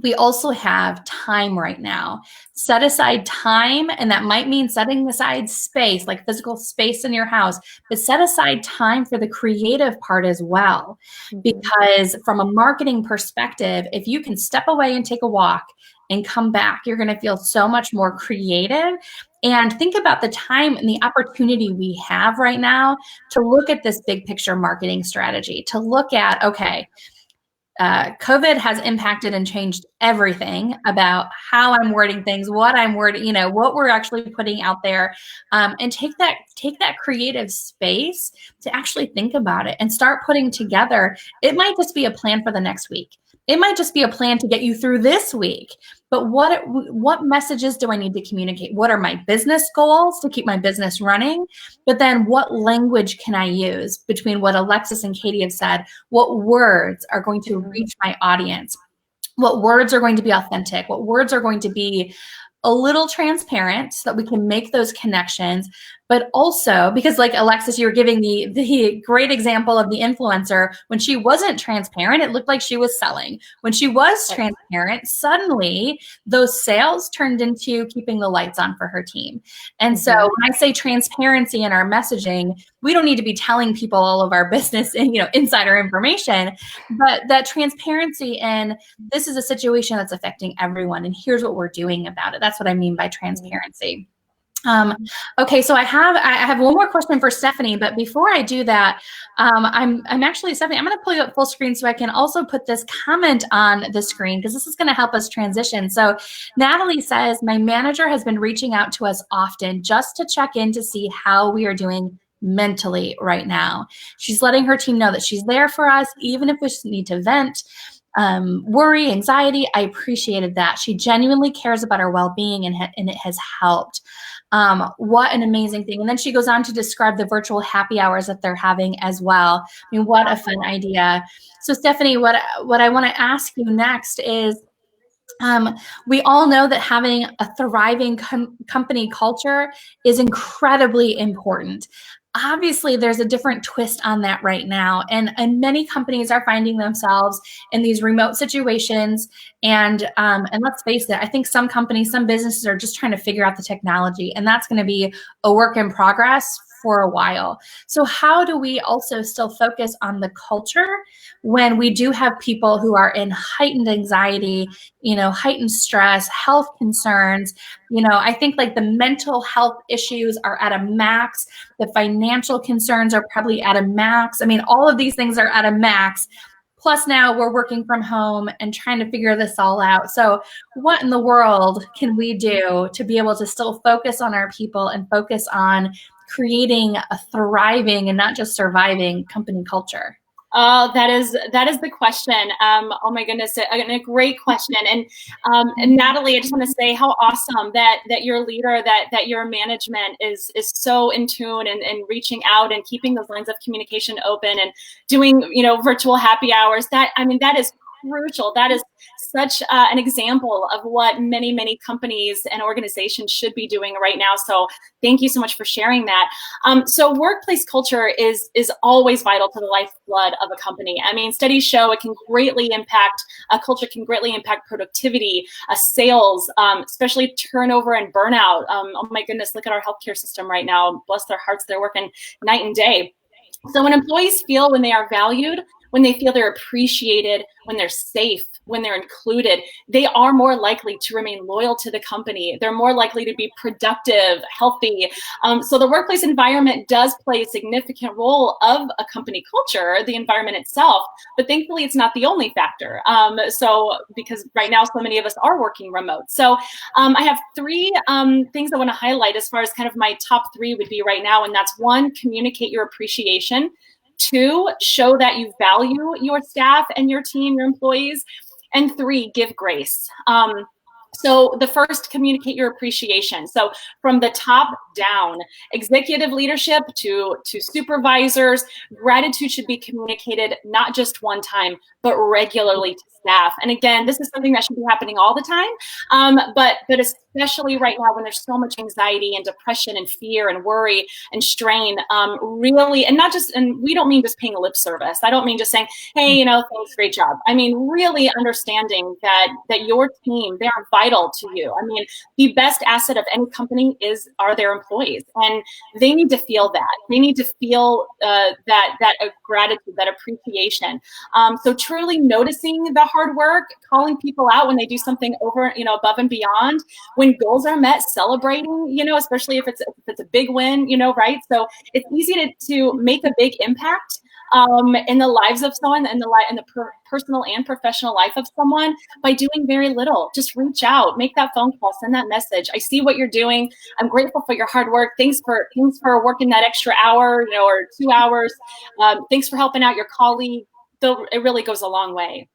we also have time right now. Set aside time, and that might mean setting aside space, like physical space in your house, but set aside time for the creative part as well. Because from a marketing perspective, if you can step away and take a walk and come back, you're going to feel so much more creative. And think about the time and the opportunity we have right now to look at this big picture marketing strategy, to look at, okay, COVID has impacted and changed everything about how I'm wording things, what I'm wording, what we're actually putting out there, and take that creative space to actually think about it and start putting together. It might just be a plan for the next week. It might just be a plan to get you through this week. But what messages do I need to communicate? What are my business goals to keep my business running? But then what language can I use between what Alexis and Katie have said? What words are going to reach my audience? What words are going to be authentic? What words are going to be a little transparent so that we can make those connections, but also because like Alexis, you were giving the great example of the influencer. When she wasn't transparent, it looked like she was selling. When she was transparent, suddenly those sales turned into keeping the lights on for her team. And so when I say transparency in our messaging, we don't need to be telling people all of our business and, insider information, but that transparency in this is a situation that's affecting everyone, and here's what we're doing about it. That's what I mean by transparency. Okay, so I have one more question for Stephanie, but before I do that, I'm actually, Stephanie, I'm going to pull you up full screen so I can also put this comment on the screen, because this is going to help us transition. So Natalie says, my manager has been reaching out to us often just to check in to see how we are doing mentally right now. She's letting her team know that she's there for us, even if we just need to vent. Worry, anxiety, I appreciated that. She genuinely cares about our well-being, and it has helped. What an amazing thing. And then she goes on to describe the virtual happy hours that they're having as well. I mean, what a fun idea. So Stephanie, what I want to ask you next is, we all know that having a thriving company culture is incredibly important. Obviously, there's a different twist on that right now, and many companies are finding themselves in these remote situations. And let's face it, I think some companies, some businesses are just trying to figure out the technology, and that's going to be a work in progress for a while. So how do we also still focus on the culture when we do have people who are in heightened anxiety, heightened stress, health concerns? I think like the mental health issues are at a max. The financial concerns are probably at a max. I mean, all of these things are at a max. Plus now we're working from home and trying to figure this all out. So what in the world can we do to be able to still focus on our people and focus on creating a thriving and not just surviving company culture? Oh, that is the question. Oh my goodness, a great question. And Natalie, I just want to say how awesome that your leader, that your management is so in tune and reaching out and keeping those lines of communication open and doing virtual happy hours. That is crucial. That is such an example of what many companies and organizations should be doing right now. So thank you so much for sharing that. So workplace culture is always vital to the lifeblood of a company. I mean, studies show culture can greatly impact productivity, sales, especially turnover and burnout. Oh my goodness, look at our healthcare system right now. Bless their hearts, they're working night and day. So when employees feel when they are valued, when they feel they're appreciated, when they're safe, when they're included, they are more likely to remain loyal to the company. They're more likely to be productive, healthy. So the workplace environment does play a significant role of a company culture, the environment itself, but thankfully it's not the only factor. Because right now so many of us are working remote. So I have three things I want to highlight as far as kind of my top three would be right now. And that's one, communicate your appreciation. Two, show that you value your staff and your team, your employees. And three, give grace. So the first, communicate your appreciation. So from the top down, executive leadership to supervisors, gratitude should be communicated not just one time, but regularly to staff. And again, this is something that should be happening all the time, but especially right now when there's so much anxiety and depression and fear and worry and strain, really, and we don't mean just paying lip service. I don't mean just saying, hey, thanks, great job. I mean, really understanding that your team, they are vital to you. I mean, the best asset of any company are their employees, and they need to feel that. They need to feel that gratitude, that appreciation. So truly noticing the hard work, calling people out when they do something over, above and beyond. When goals are met, celebrating, especially if it's a big win, right? So it's easy to make a big impact in the lives of someone, in the personal and professional life of someone by doing very little. Just reach out, make that phone call, send that message. I see what you're doing. I'm grateful for your hard work. Thanks for working that extra hour, or 2 hours. Thanks for helping out your colleague. It really goes a long way.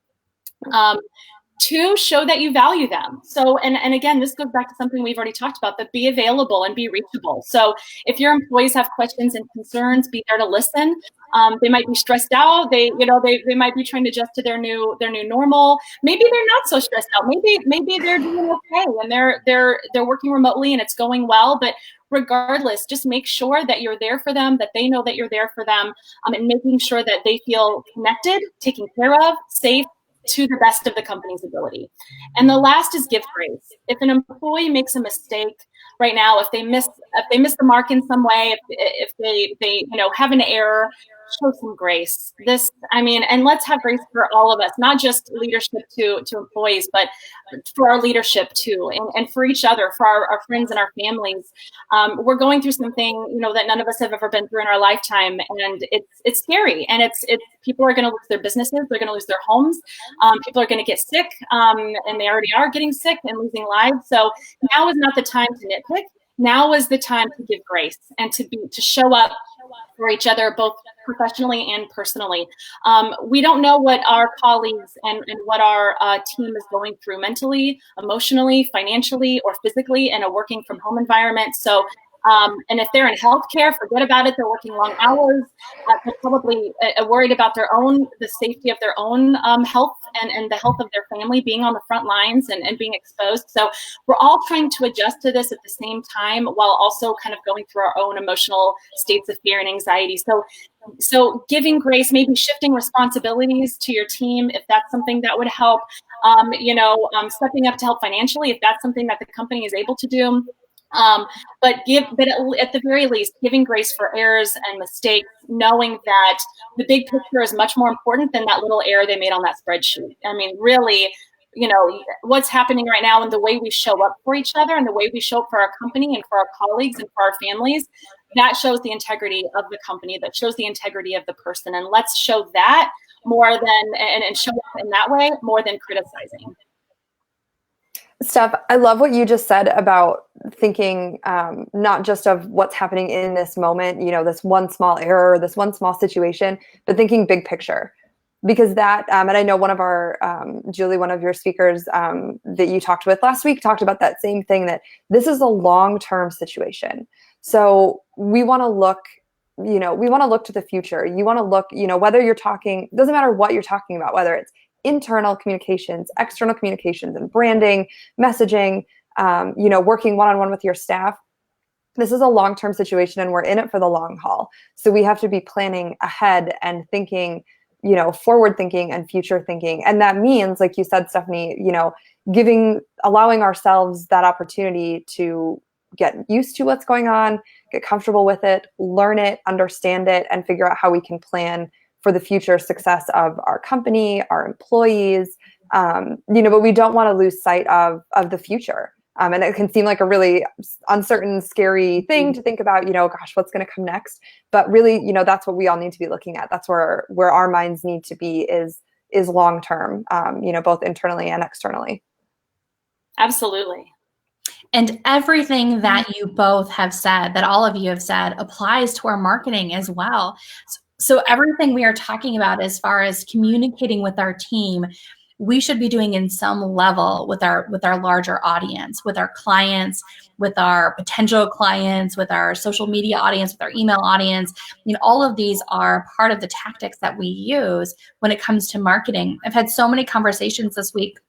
Two, show that you value them. So, and again, this goes back to something we've already talked about, but be available and be reachable. So if your employees have questions and concerns, be there to listen. They might be stressed out. They might be trying to adjust to their new normal. Maybe they're not so stressed out. Maybe they're doing okay and they're working remotely and it's going well. But regardless, just make sure that you're there for them, that they know that you're there for them, and making sure that they feel connected, taken care of, safe, to the best of the company's ability. And the last is give grace. If an employee makes a mistake right now, if they miss the mark in some way, if they have an error, show some grace. And let's have grace for all of us, not just leadership to employees, but for our leadership too, and for each other, for our friends and our families. We're going through something, that none of us have ever been through in our lifetime, and it's scary. And it's people are going to lose their businesses, they're going to lose their homes, people are going to get sick, and they already are getting sick and losing lives. So now is not the time to nitpick. Now is the time to give grace and to show up for each other, both professionally and personally. We don't know what our colleagues and what our team is going through mentally, emotionally, financially, or physically in a working from home environment. So, and if they're in healthcare, forget about it. They're working long hours. They're probably worried about the safety of their own health and the health of their family, being on the front lines and being exposed. So we're all trying to adjust to this at the same time, while also kind of going through our own emotional states of fear and anxiety. So giving grace, maybe shifting responsibilities to your team, if that's something that would help, stepping up to help financially, if that's something that the company is able to do. But at the very least, giving grace for errors and mistakes, knowing that the big picture is much more important than that little error they made on that spreadsheet. I mean, really, what's happening right now and the way we show up for each other and the way we show up for our company and for our colleagues and for our families, that shows the integrity of the company, that shows the integrity of the person. And let's show that more than, and show up in that way more than criticizing. Steph, I love what you just said about thinking not just of what's happening in this moment, this one small error, this one small situation, but thinking big picture. Because that, and I know one of our, Julie, one of your speakers that you talked with last week talked about that same thing, that this is a long-term situation. So we want to look, we want to look to the future. You want to look, whether you're talking, doesn't matter what you're talking about, whether it's internal communications, external communications, and branding, messaging, working one-on-one with your staff. This is a long-term situation and we're in it for the long haul. So we have to be planning ahead and thinking, forward thinking and future thinking. And that means, like you said, Stephanie, allowing ourselves that opportunity to get used to what's going on, get comfortable with it, learn it, understand it, and figure out how we can plan for the future success of our company, our employees, but we don't want to lose sight of the future. And it can seem like a really uncertain, scary thing to think about, gosh, what's going to come next? But really, that's what we all need to be looking at. That's where our minds need to be is long-term, both internally and externally. Absolutely. And everything that you both have said, that all of you have said, applies to our marketing as well. So everything we are talking about as far as communicating with our team, we should be doing in some level with our larger audience, with our clients, with our potential clients, with our social media audience, with our email audience. All of these are part of the tactics that we use when it comes to marketing. I've had so many conversations this week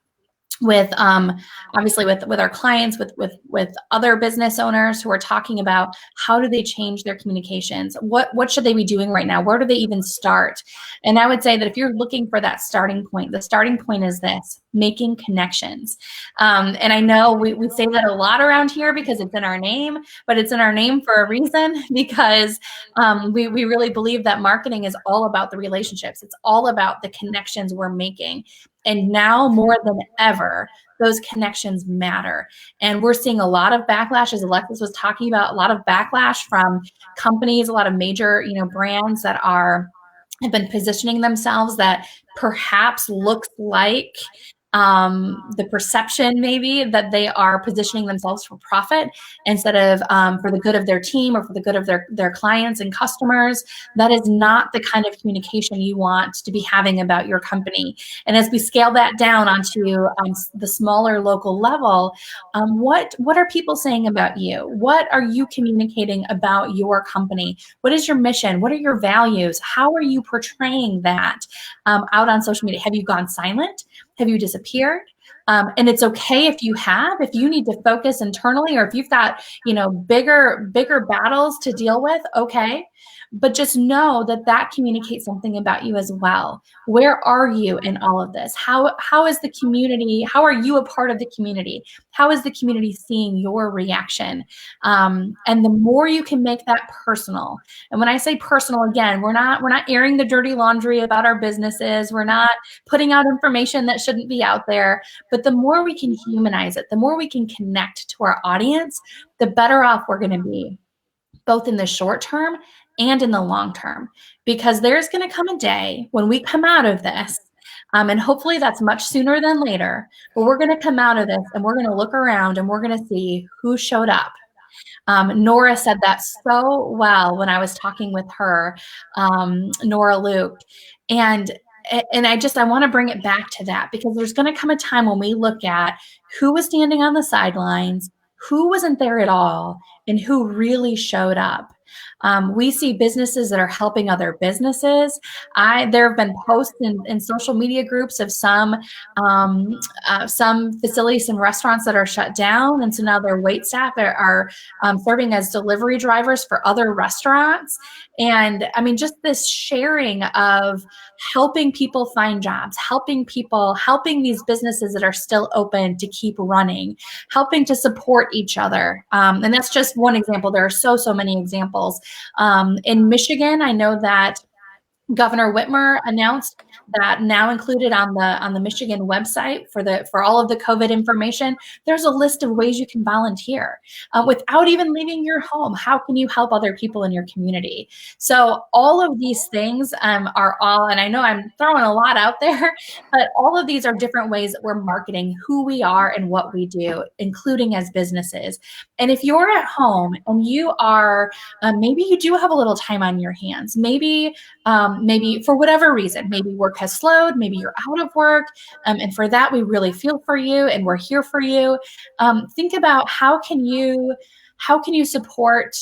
with obviously with our clients, with other business owners who are talking about how do they change their communications, what should they be doing right now, where do they even start? And I would say that if you're looking for that starting point, the starting point is this: making connections. And I know we say that a lot around here because it's in our name, but it's in our name for a reason, because we really believe that marketing is all about the relationships. It's all about the connections we're making. And now more than ever, those connections matter. And we're seeing a lot of backlash, as Alexis was talking about, a lot of backlash from companies, a lot of major, brands that have been positioning themselves that perhaps looks like the perception maybe that they are positioning themselves for profit instead of for the good of their team or for the good of their clients and customers. That is not the kind of communication you want to be having about your company. And as we scale that down onto the smaller local level, what are people saying about you? What are you communicating about your company? What is your mission? What are your values? How are you portraying that out on social media? Have you gone silent? Have you disappeared? And it's okay if you have. If you need to focus internally, or if you've got, bigger battles to deal with, okay. But just know that that communicates something about you as well. Where are you in all of this? How is the community? How are you a part of the community? How is the community seeing your reaction? And the more you can make that personal. And when I say personal, again, we're not airing the dirty laundry about our businesses. We're not putting out information that shouldn't be out there. But the more we can humanize it, the more we can connect to our audience, the better off we're going to be, both in the short term and in the long term. Because there's going to come a day when we come out of this, and hopefully that's much sooner than later, but we're going to come out of this and we're going to look around and we're going to see who showed up. Nora said that so well when I was talking with her, Nora Luke. And I want to bring it back to that, because there's going to come a time when we look at who was standing on the sidelines, who wasn't there at all, and who really showed up. We see businesses that are helping other businesses. There have been posts in social media groups of some facilities, some restaurants that are shut down, and so now their wait staff are serving as delivery drivers for other restaurants. And I mean, just this sharing of helping people find jobs, helping these businesses that are still open to keep running, helping to support each other. And that's just one example. There are so many examples. In Michigan, I know that Governor Whitmer announced that now included on the Michigan website for all of the COVID information, there's a list of ways you can volunteer without even leaving your home. How can you help other people in your community? So all of these things are all, and I know I'm throwing a lot out there, but all of these are different ways that we're marketing who we are and what we do, including as businesses. And if you're at home and you are, maybe you do have a little time on your hands, maybe for whatever reason, maybe work has slowed, maybe you're out of work, and for that we really feel for you and we're here for you. Think about how can you support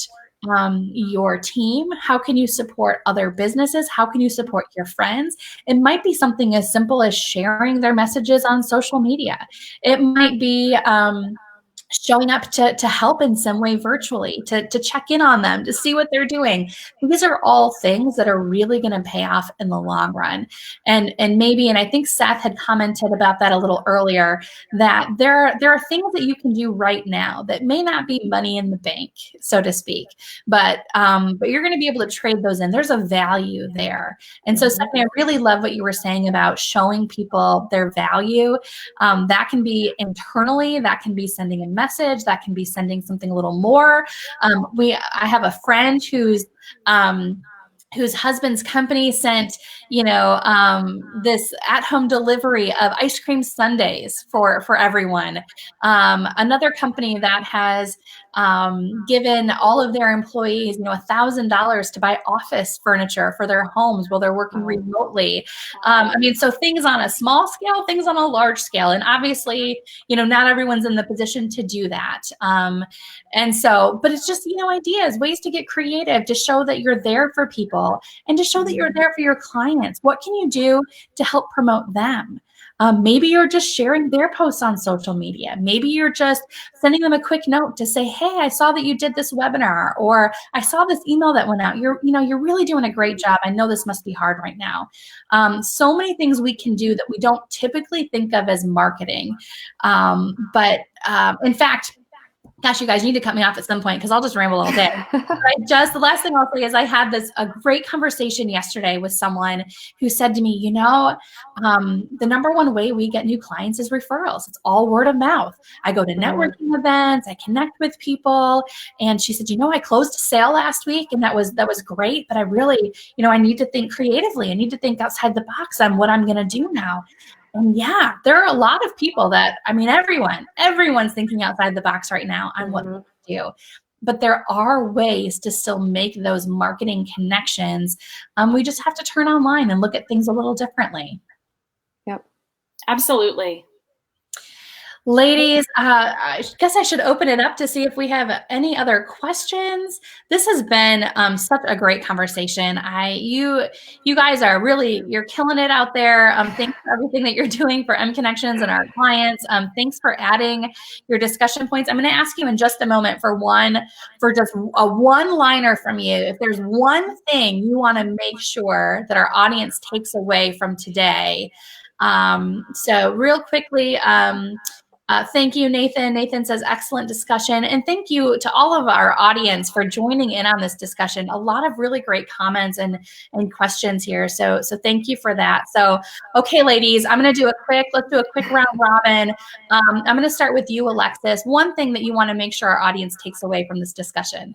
your team? How can you support other businesses? How can you support your friends? It might be something as simple as sharing their messages on social media. It might be showing up to help in some way virtually, to check in on them, to see what they're doing. These are all things that are really going to pay off in the long run. And I think Seth had commented about that a little earlier, that there are things that you can do right now that may not be money in the bank, so to speak, but you're going to be able to trade those in. There's a value there. And so Stephanie, I really love what you were saying about showing people their value. That can be internally, that can be sending a message, that can be sending something a little more. I have a friend whose husband's company sent, this at-home delivery of ice cream sundaes for everyone. Another company that has given all of their employees, $1,000 to buy office furniture for their homes while they're working remotely. So things on a small scale, things on a large scale, and obviously, not everyone's in the position to do that. But it's just, ideas, ways to get creative, to show that you're there for people and to show that you're there for your clients. What can you do to help promote them? Maybe you're just sharing their posts on social media. Maybe you're just sending them a quick note to say, hey, I saw that you did this webinar, or I saw this email that went out. You're really doing a great job. I know this must be hard right now. So many things we can do that we don't typically think of as marketing. In fact, gosh, you guys need to cut me off at some point because I'll just ramble all day. The last thing I'll say is I had a great conversation yesterday with someone who said to me, the number one way we get new clients is referrals. It's all word of mouth. I go to networking events, I connect with people. And she said, I closed a sale last week and that was great, but I really, I need to think creatively. I need to think outside the box on what I'm going to do now. And yeah, there are a lot of people that, I mean, everyone's thinking outside the box right now on what to do. But there are ways to still make those marketing connections. We just have to turn online and look at things a little differently. Yep. Absolutely. Ladies, I guess I should open it up to see if we have any other questions. This has been such a great conversation. You guys are really, you're killing it out there. Thanks for everything that you're doing for mConnexions and our clients. Thanks for adding your discussion points. I'm going to ask you in just a moment for just a one-liner from you. If there's one thing you want to make sure that our audience takes away from today. So real quickly, thank you, Nathan. Nathan says, excellent discussion. And thank you to all of our audience for joining in on this discussion. A lot of really great comments and questions here. So thank you for that. So, okay, ladies, let's do a quick round robin. I'm going to start with you, Alexis. One thing that you want to make sure our audience takes away from this discussion.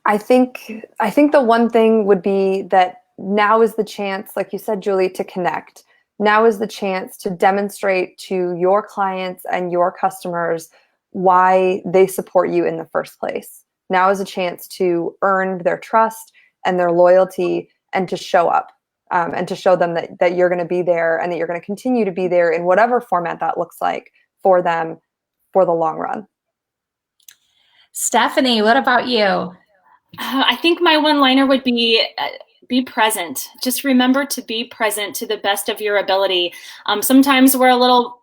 I think the one thing would be that now is the chance, like you said, Julie, to connect. Now is the chance to demonstrate to your clients and your customers why they support you in the first place. Now is a chance to earn their trust and their loyalty and to show up and to show them that you're going to be there and that you're going to continue to be there in whatever format that looks like for them for the long run. Stephanie, what about you? I think my one-liner would be present. Just remember to be present to the best of your ability. Sometimes we're a little,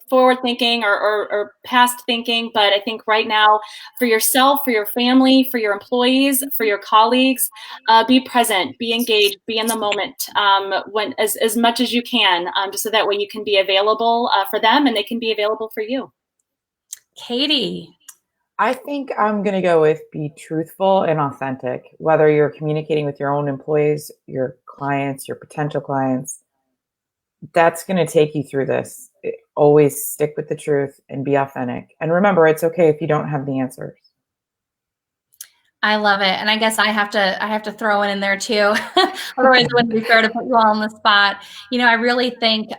forward thinking or past thinking, but I think right now for yourself, for your family, for your employees, for your colleagues, be present, be engaged, be in the moment when as much as you can, just so that way you can be available for them and they can be available for you. Katie. I think I'm going to go with be truthful and authentic, whether you're communicating with your own employees, your clients, your potential clients. That's going to take you through this. Always stick with the truth and be authentic. And remember, it's okay if you don't have the answers. I love it. And I guess I have to throw in there too. Otherwise it wouldn't be fair to put you all on the spot. I really think,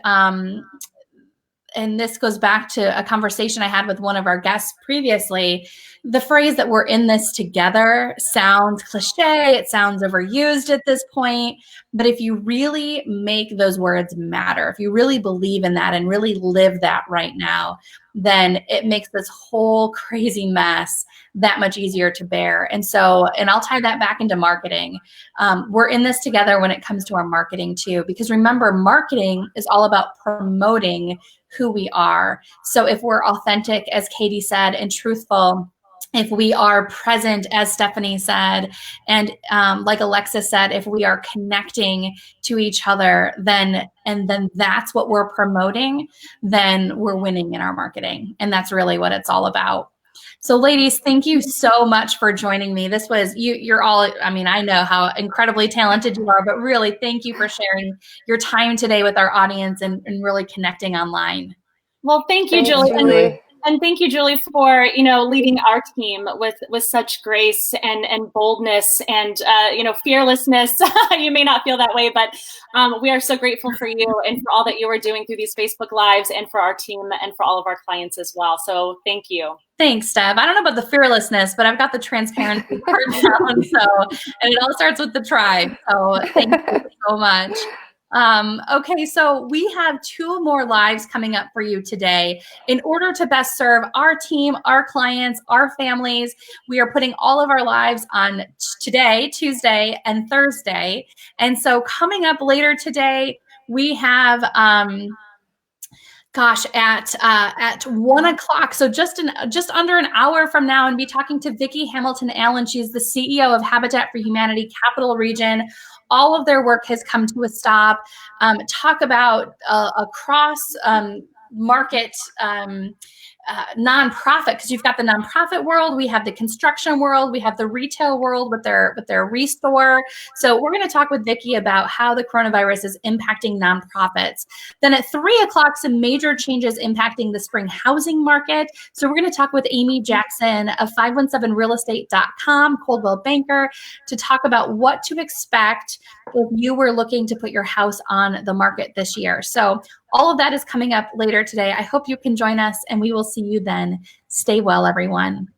and this goes back to a conversation I had with one of our guests previously, the phrase that we're in this together sounds cliche, it sounds overused at this point, but if you really make those words matter, if you really believe in that and really live that right now, then it makes this whole crazy mess that much easier to bear. And I'll tie that back into marketing. We're in this together when it comes to our marketing too, because remember, marketing is all about promoting who we are. So if we're authentic, as Katie said, and truthful, if we are present, as Stephanie said, and like Alexis said, if we are connecting to each other, then that's what we're promoting, then we're winning in our marketing. And that's really what it's all about. So ladies, thank you so much for joining me. This was, you're all, I know how incredibly talented you are, but really thank you for sharing your time today with our audience and really connecting online. Well, thank you, Julie. And thank you, Julie, for leading our team with such grace and boldness and fearlessness. You may not feel that way, but we are so grateful for you and for all that you are doing through these Facebook Lives and for our team and for all of our clients as well. So thank you. Thanks, Deb. I don't know about the fearlessness, but I've got the transparency part down. And it all starts with the tribe. So thank you so much. Okay, so we have 2 more lives coming up for you today. In order to best serve our team, our clients, our families, we are putting all of our lives on today, Tuesday, and Thursday. And so coming up later today, we have at 1 o'clock, so just under an hour from now, and be talking to Vicki Hamilton-Allen. She's the CEO of Habitat for Humanity Capital Region. All of their work has come to a stop. Talk about a cross market nonprofit, because you've got the nonprofit world, we have the construction world, we have the retail world with their restore. So we're going to talk with Vicki about how the coronavirus is impacting nonprofits. Then at 3 o'clock, some major changes impacting the spring housing market. So we're going to talk with Amy Jackson of 517realestate.com, Coldwell Banker, to talk about what to expect if you were looking to put your house on the market this year. So all of that is coming up later today. I hope you can join us, and we will see you then. Stay well, everyone.